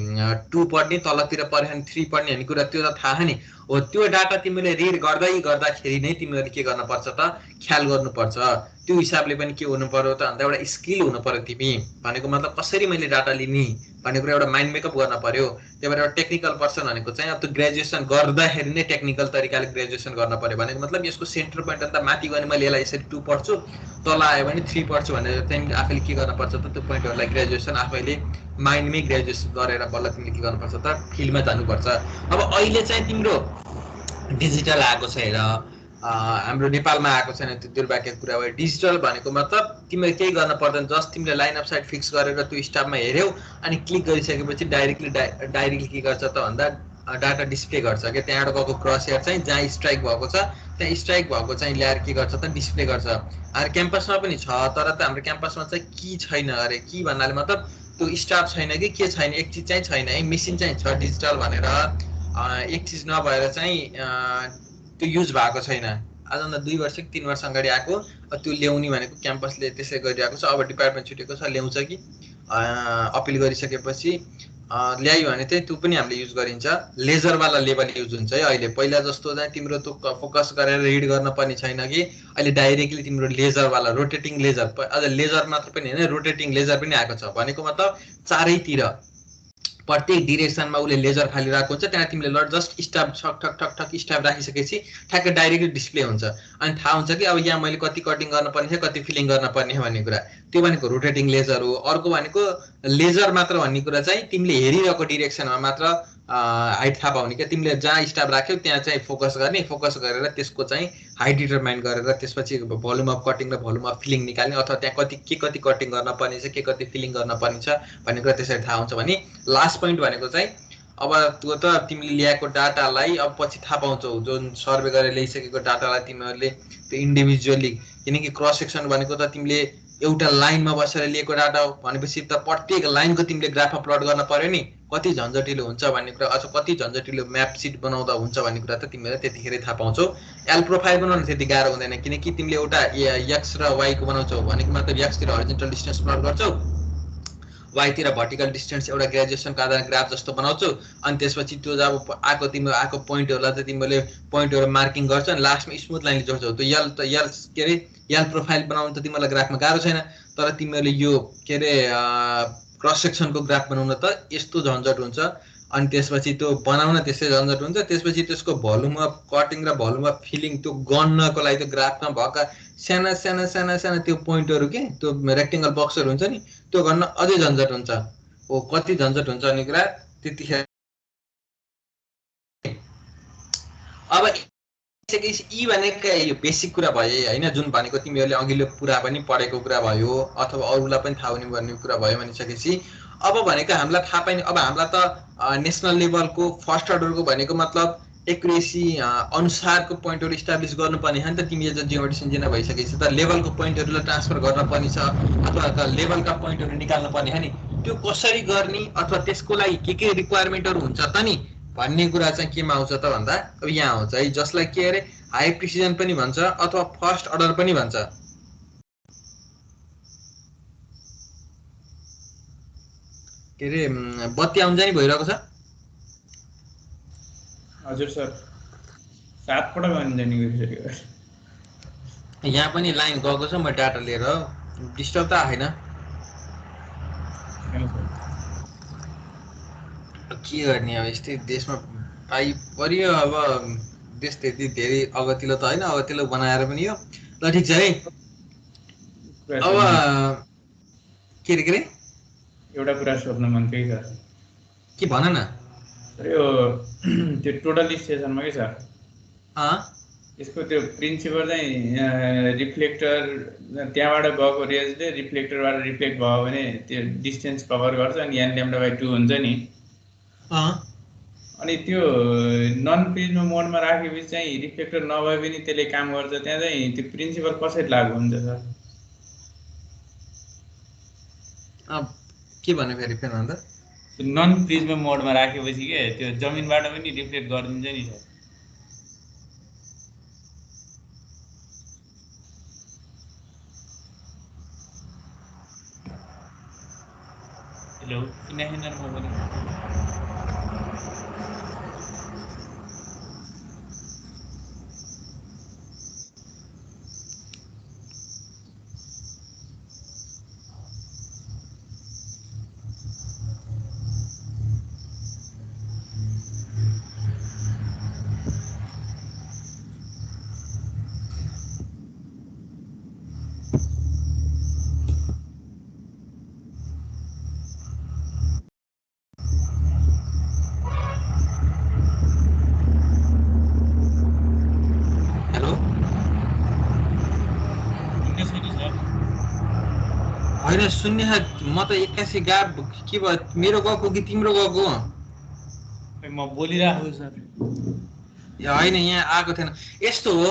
A: 2 पढ्ने, तलतिर पऱ्यो भने 3 पढ्ने भन्ने कुरा त्यो त थाहा नि हो। त्यो डाटा तिमीले रिड गर्दाखेरि नै तिमीहरूले के गर्नुपर्छ त ख्याल गर्नुपर्छ। त्यो हिसाबले पनि के हुनु पर्यो त भन्दा एउटा स्किल हुनु पर्यो। तिमी भनेको मतलब कसरी मैले डाटा लिने भन्ने कुरा एउटा माइन्ड मेकअप गर्न पर्यो। त्यही भएर एउटा टेक्निकल पर्सन भनेको चाहिँ अब त्यो ग्रेजुएसन गर्दाखेरि नै टेक्निकल तरिकाले ग्रेजुएसन गर्न पर्यो भनेको मतलब यसको सेन्टर पोइन्ट अन्त माथि गयो भने मैले यसलाई यसरी 2 पढ्छु, तल आयो भने 3 पढ्छु भनेर चाहिँ आफैले के गर्नुपर्छ त त्यो पोइन्टहरूलाई ग्रेजुएसन आफैले माइन्डमै ग्रेजुएसन गरेर बल्ल तिमीले के गर्नुपर्छ त फिल्डमा जानुपर्छ। अब अहिले चाहिँ तिम्रो डिजिटल आएको छ हेर, हाम्रो नेपालमा आएको छैन त्यो दुर्भाग्य कुरा हो। डिजिटल भनेको मतलब तिमीले केही गर्न पर्दैन, जस्ट तिमीले लाइन अफ साइट फिक्स गरेर त्यो स्टाफमा हेऱ्यौ अनि क्लिक गरिसकेपछि डाइरेक्टली के गर्छ त भन्दा डाटा डिस्प्ले गर्छ क्या। त्यहाँबाट गएको क्रस हेयर चाहिँ जहाँ स्ट्राइक भएको छ त्यहाँ स्ट्राइक भएको चाहिँ ल्याएर के गर्छ त डिस्प्ले गर्छ। हाम्रो क्याम्पसमा पनि छ, तर त हाम्रो क्याम्पसमा चाहिँ के छैन अरे, के भन्नाले मतलब त्यो स्टाफ छैन कि के छैन, एक चिज चाहिँ छैन है, मेसिन चाहिँ छ डिजिटल भनेर, एक चिज नभएर चाहिँ त्यो युज भएको छैन। आजभन्दा 2 वर्ष कि 3 वर्ष अगाडि आएको, त्यो ल्याउने भनेको क्याम्पसले त्यसै गरिरहेको छ। अब डिपार्टमेन्ट छुटेको छ, ल्याउँछ कि अपिल गरिसकेपछि ल्यायो भने चाहिँ त्यो पनि हामीले युज गरिन्छ। लेजरवाला लेभल युज हुन्छ है अहिले, पहिला जस्तो चाहिँ तिम्रो त्यो फोकस गरेर रिड गर्न पर्ने छैन कि अहिले डाइरेक्टली तिम्रो लेजरवाला रोटेटिङ लेजर, अझ लेजर मात्र पनि होइन रोटेटिङ लेजर पनि आएको छ। भनेको मतलब चारैतिर प्रत्येक डिरेक्सनमा उसले लेजर फालिरहेको हुन्छ, त्यहाँ तिमीले जस्ट स्टाफ ठक ठक ठक ठक स्टाफ राखिसकेपछि ठ्याक्कै डाइरेक्टली डिस्प्ले हुन्छ अनि थाहा हुन्छ कि अब यहाँ मैले कति कटिङ गर्न पर्ने छ कति फिलिङ गर्न पर्ने हो भन्ने कुरा। त्यो भनेको रोटेटिङ लेजर हो। अर्को भनेको लेजर मात्र भन्ने कुरा चाहिँ तिमीले हेरिरहेको डिरेक्सनमा मात्र हाइट थाहा पाउने क्या। तिमीले जहाँ स्टाफ राख्यौ त्यहाँ चाहिँ फोकस गर्ने, फोकस गरेर त्यसको चाहिँ हाइट डिटरमाइन गरेर त्यसपछि भोल्युम अफ कटिङ र भोल्युम अफ फिलिङ निकाल्ने, अथवा त्यहाँ कति कटिङ गर्न पर्ने छ के कति फिलिङ गर्न पर्ने छ भन्ने कुरा त्यसरी थाहा हुन्छ भने। लास्ट पोइन्ट भनेको चाहिँ अब त्यो त तिमीले ल्याएको डाटालाई अब पछि थाहा पाउँछौ, जुन सर्वे गरेर ल्याइसकेको डाटालाई तिमीहरूले त्यो इन्डिभिजुअली, किनकि क्रस सेक्सन भनेको त तिमीले एउटा लाइनमा बसेर लिएको डाटा हो भनेपछि त प्रत्येक लाइनको तिमीले ग्राफमा प्लट गर्न पर्यो नि, कति झन्झटिलो हुन्छ भन्ने कुरा, अथवा कति झन्झटिलो म्याप सिट बनाउँदा हुन्छ भन्ने कुरा त तिमीले त्यतिखेरै थाहा पाउँछौ। एल प्रोफाइल बनाउन त्यति गाह्रो हुँदैन, किनकि तिमीले एउटा एक्स र वाईको बनाउँछौ भनेको मतलब एक्सतिर हरिजन्टल डिस्टेन्स प्लट गर्छौ, वाईतिर भर्टिकल डिस्टेन्स एउटा ग्रेजुएसनको आधारमा ग्राफ जस्तो बनाउँछौ, अनि त्यसपछि त्यो जब तिम्रो आएको पोइन्टहरूलाई चाहिँ तिमीले पोइन्टहरू मार्किङ गर्छौ अनि लास्टमा स्मुथ लाइनले जोड्छौ। त्यो यल प्रोफाइल बनाउनु त तिमीलाई ग्राफमा गाह्रो छैन, तर तिमीहरूले यो के अरे क्रस सेक्सनको ग्राफ बनाउन त यस्तो झन्झट हुन्छ। अनि त्यसपछि त्यो बनाउन त्यसै झन्झट हुन्छ, त्यसपछि त्यसको भोल्युम अफ कटिङ र भोल्युम अफ फिलिङ त्यो गर्नको लागि त्यो ग्राफमा भएका साना साना साना साना त्यो पोइन्टहरू के त्यो रेक्टेङ्गल बक्सहरू हुन्छ नि त्यो गर्न अझै झन्झट हुन्छ। हो कति झन्झट हुन्छ भन्ने कुरा त्यतिखेर। अब आइसकेपछि यी भनेका यो बेसिक कुरा भए होइन, जुन भनेको तिमीहरूले अघिल्लो कुरा पनि पढेको कुरा भयो अथवा अरूलाई पनि थाहा हुने भन्ने कुरा भयो भनिसकेपछि अब भनेको हामीलाई थाहा पाइने, अब हामीलाई त नेसनल लेभलको फर्स्ट अर्डरको भनेको मतलब एक्युरेसी अनुसारको पोइन्टहरू इस्टाब्लिस गर्नुपर्ने हो नि त। तिमीले त जियोमेट्री सिन्जिना भइसकेपछि त लेभलको पोइन्टहरूलाई ट्रान्सफर गर्न पर्ने छ अथवा त लेभलका पोइन्टहरू निकाल्नु पर्ने हो नि। त्यो कसरी गर्ने अथवा त्यसको लागि के रिक्वायरमेन्टहरू हुन्छ त नि भन्ने कुरा चाहिँ केमा आउँछ त भन्दा अब यहाँ आउँछ है, जसलाई के अरे हाई प्रिसिजन पनि भन्छ अथवा फर्स्ट अर्डर पनि भन्छ। के अरे बत्ती आउन जाने भइरहेको छ?
H: हजुर सर, 7 पटक आउन जाने गरिसक्यो।
A: यहाँ पनि लाइन गएको छ, म डाटा लिएर डिस्टर्ब त आएन। के गर्ने अब यस्तै देशमा पाइ परियो। अब देश त्यति धेरै अगतिलो त होइन, अगतिलो बनाएर पनि यो ल ठिक छ है। अब के अरे
H: एउटा कुरा सोध्न मन केही छ
A: के भन न।
H: यो त्यो टोटल स्टेसनमा के छ यसको त्यो प्रिन्सिपल चाहिँ रिफ्लेक्टर त्यहाँबाट गएको रेजले रिफ्लेक्टरबाट रिफ्लेक्ट भयो भने त्यो डिस्टेन्स कभर गर्छ अनि n λ/2 हुन्छ नि। अनि त्यो नन प्रिज्म मोडमा राखेपछि चाहिँ रिफ्लेक्टर नभए पनि त्यसले काम गर्छ। त्यहाँ चाहिँ त्यो प्रिन्सिपल कसरी लागु हुन्छ सर?
A: के भन्नु फेरि भन्दा
H: नन प्रिज्म मोडमा राखेपछि के त्यो जमिनबाट पनि रिफ्लेक्ट गरिदिन्छ नि सर। हेलो किन म बोलेको
A: होइन सुन्ने म त 81 गाब के भयो, मेरो गएको कि तिम्रो गएको?
H: म बोलिरहेको सर।
A: होइन यहाँ आएको थिएन। यस्तो हो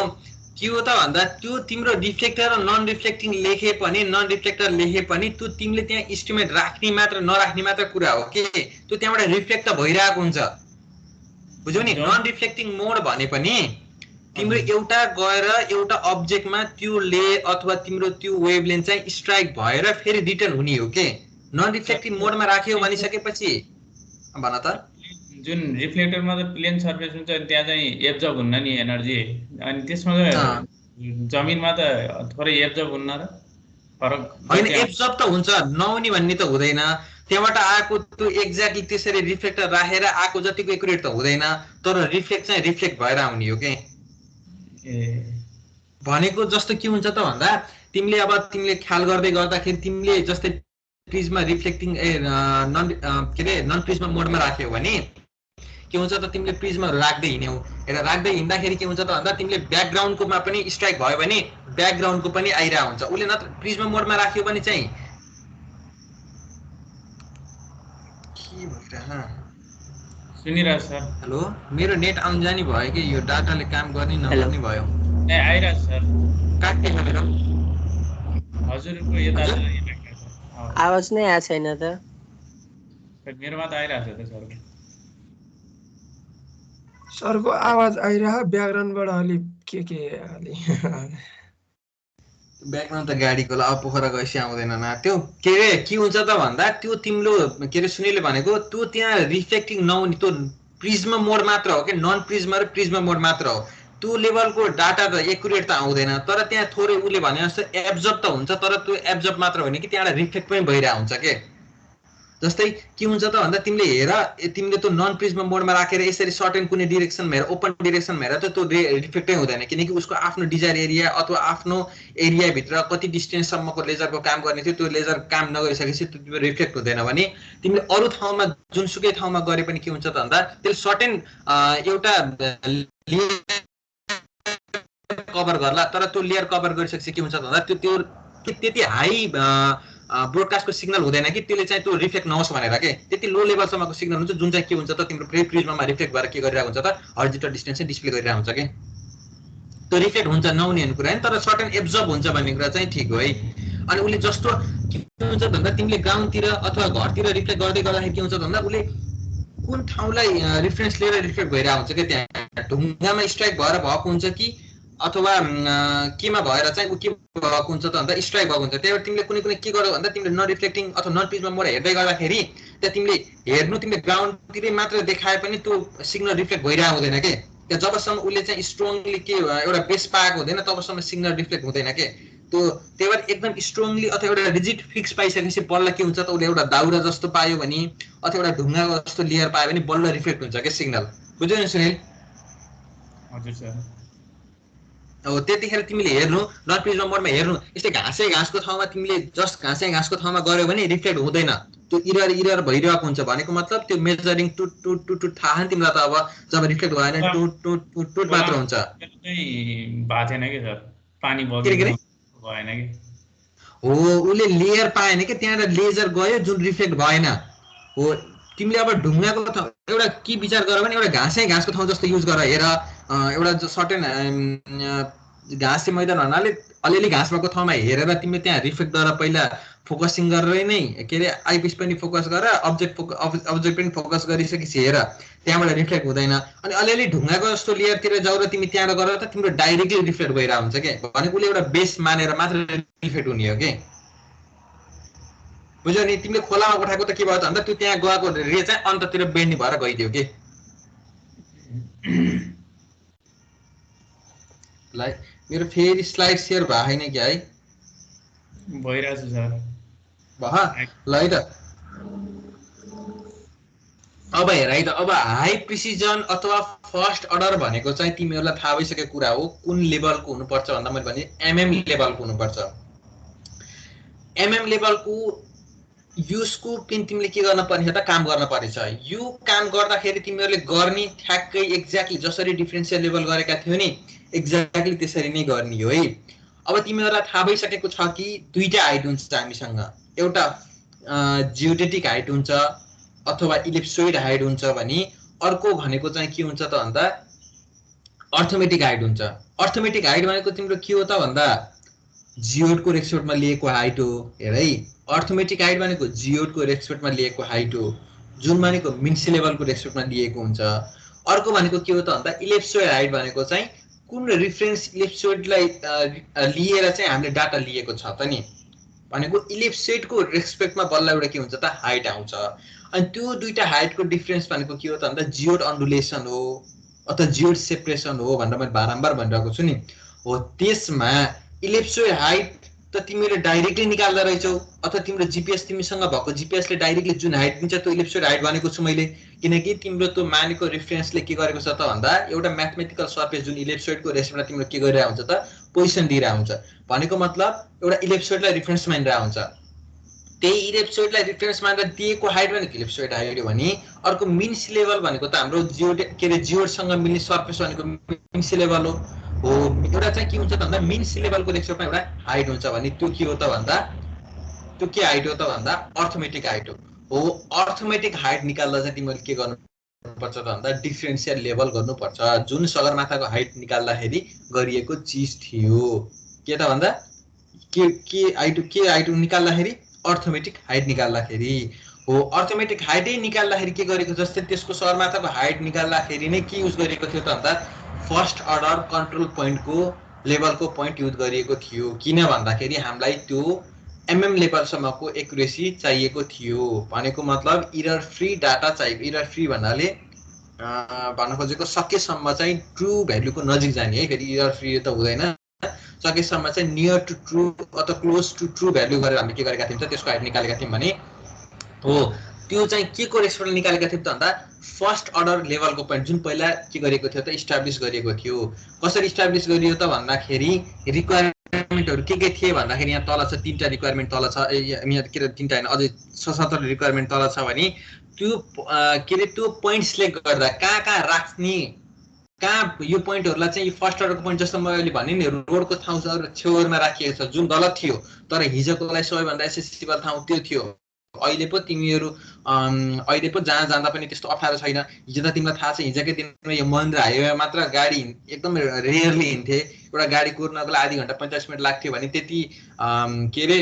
A: के हो त भन्दा त्यो तिम्रो रिफ्लेक्टर र नन रिफ्लेक्टिङ लेखे पनि नन रिफ्लेक्टर लेखे पनि त्यो तिमीले त्यहाँ इन्स्ट्रुमेन्ट राख्ने मात्र नराख्ने मात्र कुरा हो के। त्यो त्यहाँबाट रिफ्लेक्ट त भइरहेको हुन्छ, बुझ्यौ नि। नन रिफ्लेक्टिङ मोड भने पनि तिम्रो एउटा गएर एउटा अब्जेक्टमा त्यो लेयर अथवा तिम्रो त्यो वेभलेन्थ चाहिँ स्ट्राइक भएर फेरि रिटर्न हुने हो के। नन रिफ्लेक्टिभ मोडमा राख्यो भनिसकेपछि भन त।
H: जुन रिफ्लेक्टरमा त प्लेन सर्फेस हुन्छ अनि त्यहाँ चाहिँ एब्जर्ब हुन्न नि एनर्जी, अनि त्यसमा जमिनमा त थोरै एब्जर्ब हुन्न र फरक
A: होइन? एब्जर्ब त हुन्छ, नहुने भन्ने त हुँदैन। त्यहाँबाट आएको त्यो एक्ज्याक्टली त्यसरी रिफ्लेक्टर राखेर आएको जतिको एकुरेट त हुँदैन, तर रिफ्लेक्ट चाहिँ रिफ्लेक्ट भएर आउने हो के भनेको। जस्तो के हुन्छ त भन्दा तिमीले अब तिमीले ख्याल गर्दै गर्दाखेरि तिमीले जस्तै प्रिज्म रिफ्लेक्टिङ नन प्रिज्म मोडमा राख्यौ भने के हुन्छ त तिमीले प्रिज्महरू राख्दै हिँड्यौ। राख्दै हिँड्दाखेरि के हुन्छ त भन्दा तिमीले ब्याकग्राउन्डकोमा पनि स्ट्राइक भयो भने ब्याकग्राउन्डको पनि आइरहेको हुन्छ। उसले नत्र प्रिज्म मोडमा राख्यो भने चाहिँ के भइरह
H: सुनिरहेको सर।
A: हेलो, मेरो नेट आउन जाने भयो कि यो डाटाले काम गर्ने नगर्ने भयो?
H: ए आइरहेको सर।
A: काट्ने मेरो
H: हजुरको यता
I: आवाज नै आएको छैन त।
H: मेरोमा त आइरहेको छ त सर।
G: सरको आवाज आइरह ब्याकग्राउन्डबाट अलि के अलि
A: ब्याकग्राउन्ड त गाडीको ल पोखरा गएपछि आउँदैन न। त्यो के अरे के हुन्छ त भन्दा त्यो तिम्रो के अरे सुनिले भनेको त्यो त्यहाँ रिफ्लेक्टिङ नहुने त्यो प्रिज्म मोड मात्र हो कि, नन प्रिज्म र प्रिज्म मोड मात्र हो। त्यो लेभलको डाटा त एकुरेट त आउँदैन, तर त्यहाँ थोरै उसले भने जस्तो एब्जर्ब त हुन्छ, तर त्यो एब्जर्ब मात्र होइन कि त्यहाँबाट रिफ्लेक्ट पनि भइरहेको हुन्छ के। जस्तै के हुन्छ त भन्दा तिमीले हेर, तिमीले त्यो नन प्रिज्म मोडमा राखेर यसरी सर्टेन कुनै डिरेक्सन हेर, ओपन डिरेक्सन हेर त त्यो रिफ्लेक्टै हुँदैन, किनकि उसको आफ्नो डिजायर एरिया अथवा आफ्नो एरियाभित्र कति डिस्टेन्ससम्मको लेजरको काम गर्ने थियो, त्यो लेजर काम नगरिसकेपछि त्यो रिफ्लेक्ट हुँदैन भने तिमीले अरू ठाउँमा जुनसुकै ठाउँमा गरे पनि के हुन्छ त भन्दा त्यसले सर्टेन एउटा कभर गर्ला तर त्यो लेयर कभर गरिसकेपछि के हुन्छ भन्दा त्यो त्यति हाई ब्रोडकास्टको सिग्नल हुँदैन कि त्यसले चाहिँ त्यो रिफ्लेक्ट नहोस् भनेर के त्यति लो लेभलसम्मको सिग्नल हुन्छ जुन चाहिँ के हुन्छ त तिम्रो प्रिज्ममा रिफ्लेक्ट भएर के गरिरहेको हुन्छ त हरिजोन्टल डिस्टेन्स चाहिँ डिस्प्ले गरिरहेको हुन्छ के त्यो रिफ्लेक्ट हुन्छ नहुने भन्ने कुरा हैन तर सर्टेन एब्जर्ब हुन्छ भन्ने कुरा चाहिँ ठीक हो है अनि उसले जस्तो के हुन्छ भन्दा तिमीले ग्राउन्डतिर अथवा घरतिर रिफ्लेक्ट गर्दै गर्दाखेरि के हुन्छ भन्दा उसले कुन ठाउँलाई रेफरेन्स लिएर रिफ्लेक्ट भइरहेको हुन्छ के त्यहाँ ढुङ्गामा स्ट्राइक भएर भएको हुन्छ कि अथवा केमा भएर चाहिँ उ के भएको हुन्छ त भन्दा स्ट्राइक भएको हुन्छ त्यही भएर तिमीले कुनै कुनै के गर्यो भन्दा तिमीले नन रिफ्लेक्टिङ अथवा नन प्रिज्म मोड हेर्दै गर्दाखेरि त्यहाँ तिमीले ग्राउन्डतिरै मात्र देखाए पनि त्यो सिग्नल रिफ्लेक्ट भइरहेको हुँदैन के त्यहाँ जबसम्म उसले चाहिँ स्ट्रङली के एउटा बेस पाएको हुँदैन तबसम्म सिग्नल रिफ्लेक्ट हुँदैन के त्यो त्यही भएर एकदम स्ट्रङली अथवा एउटा रिजिड फिक्स पाइसकेपछि बल्ल के हुन्छ त उसले एउटा दाउरा जस्तो पायो भने अथवा एउटा ढुङ्गाको जस्तो लेयर पायो भने बल्ल रिफ्लेक्ट हुन्छ के सिग्नल बुझ्यौ नि सुनिल
H: हजुर सर
A: हो त्यतिखेर तिमीले हेर्नु नन प्रिज्म मोडमा हेर्नु यस्तै घाँसको ठाउँमा तिमीले जस्ट घाँसको ठाउँमा गर्यो भने रिफ्लेक्ट हुँदैन त्यो इरर भइरहेको हुन्छ भनेको मतलब त्यो मेजरिङ टुट थाहा नि तिमीलाई त अब जब रिफ्लेक्ट भयो भने टुट मात्र हुन्छ
H: भएको थिएन कि सर पानी भएन कि
A: हो उसले लेयर पाएन कि त्यहाँबाट लेजर गयो जुन रिफ्लेक्ट भएन हो तिमीले अब ढुङ्गाको एउटा के विचार गर भने एउटा घाँसको ठाउँ जस्तो युज गर हेर एउटा सर्टेन घाँसे मैदान हुनाले अलिअलि घाँस भएको ठाउँमा हेरेर तिमीले त्यहाँ रिफ्लेक्ट गरेर पहिला फोकसिङ गरेर नै के अरे आइपिस पनि फोकस गर अब्जेक्ट पनि फोकस गरिसकेपछि हेर त्यहाँबाट रिफ्लेक्ट हुँदैन अनि अलिअलि ढुङ्गाको जस्तो लेयरतिर जाऊ र तिमी त्यहाँबाट गरेर त तिम्रो डाइरेक्टली रिफ्लेक्ट भइरहेको हुन्छ के भनेको उसले एउटा बेस मानेर मात्र रिफ्लेक्ट हुने हो के बुझ्यौ नि तिमीले खोलामा उठाएको त के भयो त भन्दा त्यो त्यहाँ गएको रे चाहिँ अन्ततिर बेन्डी भएर गइदियो के मेरो फेरि स्लाइड सेयर भएको छैन क्या है
H: भइरहेछ सर
A: ल है त अब हेर है त अब हाई प्रिसिजन अथवा फर्स्ट अर्डर भनेको चाहिँ तिमीहरूलाई थाहा भइसकेको कुरा हो कुन लेभलको हुनुपर्छ भन्दा मैले भने एमएम लेभलको हुनुपर्छ एमएम लेभलको युजको पिन तिमीले के गर्न पर्ने त काम गर्न पर्नेछ यो काम गर्दाखेरि तिमीहरूले गर्ने ठ्याक्कै एक्ज्याक्टली जसरी डिफरेन्सियल लेभल गरेका थियौ नि एक्ज्याक्टली त्यसरी नै गर्ने हो है अब तिमीहरूलाई थाहा भइसकेको छ कि दुईटा हाइट हुन्छ हामीसँग एउटा जियोडेटिक हाइट हुन्छ अथवा इलिप्सोइड हाइट हुन्छ भने अर्को भनेको चाहिँ के हुन्छ त भन्दा अर्थमेटिक हाइट हुन्छ अर्थमेटिक हाइट भनेको तिम्रो के हो त भन्दा जियोडको रेस्पेक्टमा लिएको हाइट हो हेर है अर्थमेटिक हाइट भनेको जियोडको रेस्पेक्टमा लिएको हाइट हो जुन भनेको मिन्सी लेभलको रेस्पेक्टमा लिएको हुन्छ अर्को भनेको के हो त भन्दा इलिप्सोइड हाइट भनेको चाहिँ कुन रेफरेन्स इलिप्सोइडलाई लिएर चाहिँ हामीले डाटा लिएको छ त नि भनेको इलिप्सोइडको रेस्पेक्टमा बल्ल एउटा के हुन्छ त हाइट आउँछ अनि त्यो दुईटा हाइटको डिफरेन्स भनेको के हो त भन्दा जियोड अन्डुलेसन हो अथवा जियोड सेपरेसन हो भनेर मैले बारम्बार भनिरहेको छु नि हो त्यसमा इलिप्सोइड हाइट त तिमीले डाइरेक्टली निकाल्दा रहेछौ अथवा तिम्रो जिपिएस तिमीसँग भएको जिपिएसले डाइरेक्टली जुन हाइट दिन्छ त्यो इलिप्सोइड हाइट भनेको छु मैले किनकि तिम्रो त्यो मानेको रेफरेन्सले के गरेको छ त भन्दा एउटा म्याथमेटिकल सर्फेस जुन इलिप्सोइडको रेस्पेक्टमा तिम्रो के गरिरहेको हुन्छ त पोजिसन दिइरहेको हुन्छ भनेको मतलब एउटा इलिप्सोइडलाई रेफरेन्स मानिरहेको हुन्छ त्यही इलिप्सोइडलाई रेफरेन्स मानेर दिएको हाइट भनेको इलिप्सोइड हाइट हो भने अर्को मिन सी लेभल भनेको त हाम्रो जियोड के अरे जियोडसँग मिल्ने सर्फेस भनेको मिन सी लेभल हो एउटा चाहिँ के हुन्छ त भन्दा मिन सी लेभलको रेस्पेक्टमा एउटा हाइट हुन्छ भने त्यो के हो त भन्दा त्यो के हाइट हो त भन्दा अर्थमेटिक हाइट हो अर्थमेटिक हाइट निकाल्दा चाहिँ तिमीले के गर्नुपर्छ त भन्दा डिफरेन्सियल लेभल गर्नुपर्छ जुन सगरमाथाको हाइट निकाल्दाखेरि गरिएको चिज थियो के त भन्दा के हाइट निकाल्दाखेरि अर्थमेटिक हाइट निकाल्दाखेरि हो अर्थमेटिक हाइटै निकाल्दाखेरि के गरेको जस्तै त्यसको सगरमाथाको हाइट निकाल्दाखेरि नै के युज गरिएको थियो त भन्दा फर्स्ट अर्डर कन्ट्रोल पोइन्टको लेभलको पोइन्ट युज गरिएको थियो किन भन्दाखेरि हामीलाई त्यो एमएम लेभलसम्मको एक्युरेसी चाहिएको थियो भनेको मतलब इरर फ्री डाटा चाहिएको इरर फ्री भन्नाले भन्न खोजेको सकेसम्म चाहिँ ट्रु भ्यालुको नजिक जाने है फेरि इरर फ्री त हुँदैन सकेसम्म चाहिँ नियर टु ट्रु अथवा क्लोज टु ट्रु भ्यालु गरेर हामीले के गरेका थियौँ त्यसको हाइट निकालेका थियौँ भने हो त्यो चाहिँ के को रेस्पेक्टमा निकालेका थियौँ त भन्दा फर्स्ट अर्डर लेभलको पोइन्ट जुन पहिला के गरेको थियो त इस्टाब्लिस गरिएको थियो कसरी इस्टाब्लिस गरियो त भन्दाखेरि रिक्वायरमेन्टहरू के थिए भन्दाखेरि यहाँ तल छ 3टा रिक्वायरमेन्ट तल छ यहाँ के 3टा हैन अझै 77 रिक्वायरमेन्ट तल छ भने त्यो के रे त्यो पोइन्ट सिलेक्ट गर्दा कहाँ राख्ने कहाँ यो पोइन्टहरुलाई चाहिँ फर्स्ट अर्डरको पोइन्ट जस्तो मैले भने नि रोडको ठाउँहरु छेउमा राखिएको छ जुन गलत थियो तर हिजोकोलाई सबैभन्दा एक्सेसिबल ठाउँ त्यो थियो अहिले पो तिमीहरु अहिले पो जहाँ जाँदा पनि त्यस्तो अप्ठ्यारो छैन हिजो त तिमीलाई थाहा छ हिजोकै दिनमा यो महेन्द्र हाइवेमा मात्र गाडी एकदम रेयरली हिँड्थे एउटा गाडी कुर्नको लागि आधी घण्टा 45 मिनेट लाग्थ्यो भने त्यति के रे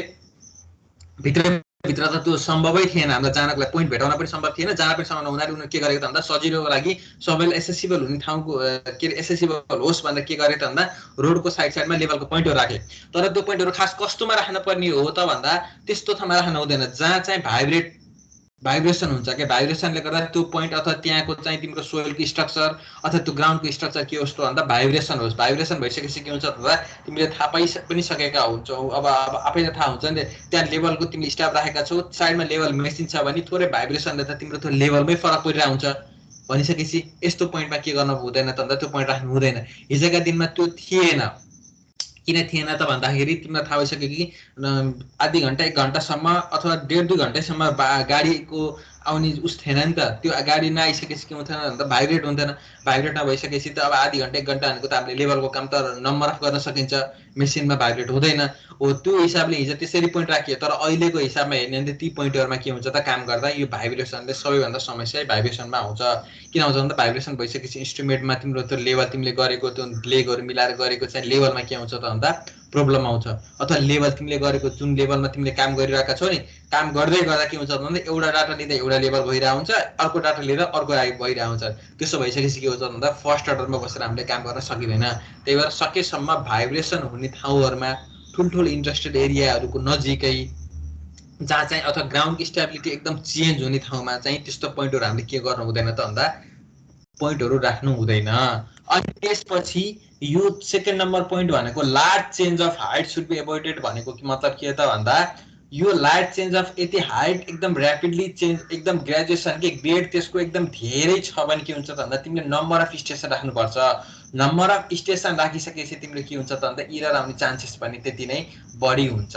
A: भित्र त त्यो सम्भवै थिएन हामीलाई जानको लागि पोइन्ट भेटाउन पनि सम्भव थिएन जान पनि सम्भव नहुँदा उनीहरु के गरेको त भन्दा सजिलोको लागि सबैले एक्सेसिबल हुने ठाउँको के रे एक्सेसिबल होस् भनेर के गरेको त भन्दा रोडको साइडमा लेभलको पोइन्टहरु राखे तर त्यो पोइन्टहरु खास कस्तोमा राख्न पर्ने हो त भन्दा त्यस्तो ठाउँमा राख्न हुँदैन जहाँ चाहिँ भाइब्रेसन हुन्छ के भाइब्रेसनले गर्दा त्यो पोइन्ट अथवा त्यहाँको चाहिँ तिम्रो सोइलको स्ट्रक्चर अथवा त्यो ग्राउन्डको स्ट्रक्चर के होस् त भन्दा भाइब्रेसन होस् भाइब्रेसन भइसकेपछि के हुन्छ भन्दा तिमीले थाहा पनि सकेका हुन्छौ अब आफैले थाहा हुन्छ नि त्यहाँ लेभलको तिमीले स्टाफ राखेका छौ साइडमा लेभल मेसिन छ भने थोरै भाइब्रेसनले त तिम्रो त्यो लेभलमै फरक परिरहेको हुन्छ भनिसकेपछि यस्तो पोइन्टमा के गर्न हुँदैन त भन्दा त्यो पोइन्ट राख्नु हुँदैन हिजोका दिनमा त्यो थिएन किन थिएन त भन्दाखेरि तिमीलाई थाहा भइसक्यो कि आधी घण्टा 1 घण्टासम्म अथवा 1.5-2 घण्टासम्म गाडीको आउने उस थिएन नि त त्यो गाडी नआइसकेपछि के हुन्थेन भन्दा भाइब्रेट हुन्थेन भाइब्रेट नभइसकेपछि त अब आधी घण्टा 1 घण्टा भनेको त हामीले लेभलको काम त नम्बर अफ गर्न सकिन्छ मेसिनमा भाइब्रेट हुँदैन हो त्यो हिसाबले हिजो त्यसरी पोइन्ट राखियो तर अहिलेको हिसाबमा हेर्ने भने ती पोइन्टहरुमा के हुन्छ त काम गर्दा यो भाइब्रेसनले सबैभन्दा समस्या भाइब्रेसनमा आउँछ किन आउँछ भन्दा भाइब्रेसन भइसकेपछि इन्स्ट्रुमेन्टमा तिम्रो त्यो लेभल तिमीले गरेको त्यो लेगहरु मिलाएर गरेको चाहिँ लेभलमा के आउँछ त भन्दा प्रब्लम आउँछ अथवा लेभल तिमीले गरेको जुन लेभलमा तिमीले काम गरिरहेका छौ नि काम गर्दै गर्दा के हुन्छ भन्दा एउटा डाटा लिँदा एउटा लेभल भइरा हुन्छ अर्को डाटा लिँदा अर्को भइरा हुन्छ त्यसो भइसकेपछि के हुन्छ भन्दा फर्स्ट अर्डरमा बसेर हामीले काम गर्न सकिदैन त्यही भएर सकेसम्म भाइब्रेसन हुने ठाउँहरुमा ठुलठुलो इन्डस्ट्रियल एरियाहरुको नजिकै जहाँ चाहिँ अथवा ग्राउन्ड स्टेबिलिटी एकदम चेन्ज हुने ठाउँमा चाहिँ त्यस्तो पोइन्टहरु हामीले के गर्नु हुँदैन त भन्दा पोइन्टहरु राख्नु हुँदैन अनि त्यसपछि यो सेकेन्ड नम्बर पोइन्ट भनेको large change of height should be avoided भनेको कि मतलब के त भन्दा यो लार्ज चेन्ज अफ यति हाइट एकदम र्यापिडली चेन्ज एकदम ग्रेजुएसन के ग्रेड त्यसको एकदम धेरै छ भने के हुन्छ त भन्दा तिमीले नम्बर अफ स्टेसन राख्नुपर्छ नम्बर अफ स्टेसन राखिसकेपछि तिमीले के हुन्छ त भन्दा एरर आउने चान्सेस पनि त्यति नै बढी हुन्छ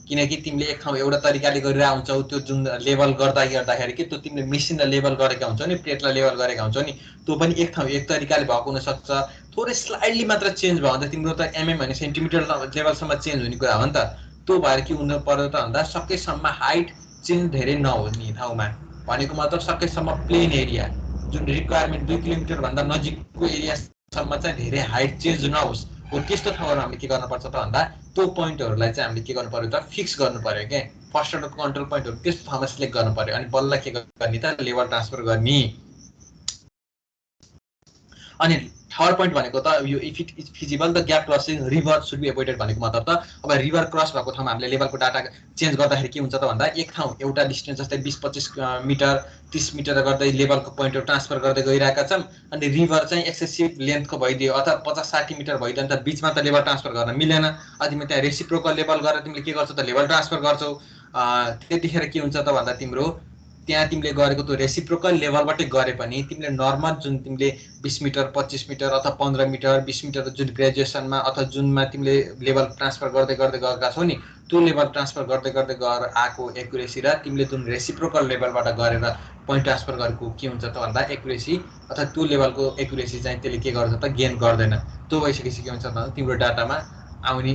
A: किनकि तिमीले एक ठाउँ एउटा तरिकाले गरेर आउँछौ त्यो जुन लेभल गर्दाखेरि कि त्यो तिमीले मेसिनले लेभल गरेका हुन्छौ नि प्लेटलाई लेभल गरेका हुन्छौ नि त्यो पनि एक ठाउँ एक तरिकाले भएको हुन सक्छ थोरै स्लाइडली मात्र चेन्ज भयो भने तिम्रो त एमएम भने सेन्टिमिटर लेभलसम्म चेन्ज हुने कुरा हो नि त त्यो भएर के हुनु पर्यो त भन्दा सकेसम्म हाइट चेन्ज धेरै नहुने ठाउँमा भनेको मतलब सकेसम्म प्लेन एरिया जुन रिक्वायरमेन्ट 2 किलोमिटर भन्दा नजिकको एरियासम्म चाहिँ धेरै हाइट चेन्ज नहोस् हो त्यस्तो ठाउँहरुमा हामीले के गर्न पर्छ त भन्दा त्यो पोइन्टहरुलाई चाहिँ हामीले के गर्नु पर्यो त फिक्स गर्नु पर्यो के फर्स्ट अर्डर कन्ट्रोल पोइन्टहरु त्यस्तो ठाउँमा सिलेक्ट गर्नु पर्यो अनि बल्ल के गर्ने त लेभल ट्रान्सफर गर्ने अनि थर्ड पोइन्ट भनेको त यो if it is feasible the gap crossing river should be avoided भनेको मतलब त अब रिभर क्रस भएको ठाउँमा हामीले लेभलको डाटा चेन्ज गर्दाखेरि के हुन्छ त भन्दा एक ठाउँ एउटा डिस्टेन्स जस्तै 20-25 मिटर 30 मिटर गर्दै लेभलको पोइन्टहरु ट्रान्सफर गर्दै गइरहेका छन् अनि रिभर चाहिँ एक्सेसिभ लेन्थको भइदियो अथवा 50-60 मिटर भइदियो त बीचमा त लेभल ट्रान्सफर गर्न मिलेन अनि तिमी त्यहाँ रेसिप्रोकल लेभल गरेर तिमीले के गर्छौ त लेभल ट्रान्सफर गर्छौ त्यतिखेर के हुन्छ त भन्दा तिम्रो त्यहाँ तिमीले गरेको त्यो रेसिप्रोकल लेभलबाटै गरे पनि तिमीले नर्मल जुन तिमीले 20 मिटर 25 मिटर अथवा 15 मिटर 20 मिटर जुन ग्रेजुएसनमा अथवा जुनमा तिमीले लेभल ट्रान्सफर गर्दै गएका छौ नि त्यो लेभल ट्रान्सफर गर्दै गएर आको एक्युरेसी र तिमीले जुन रेसिप्रोकल लेभलबाट गरेर पोइन्ट ट्रान्सफर गरेको के हुन्छ त भन्दा एक्युरेसी अथवा त्यो लेभलको एक्युरेसी चाहिँ त्यसले के गर्छ त गेन गर्दैन त्यो भइसकेपछि के हुन्छ त तिम्रो डाटामा आउने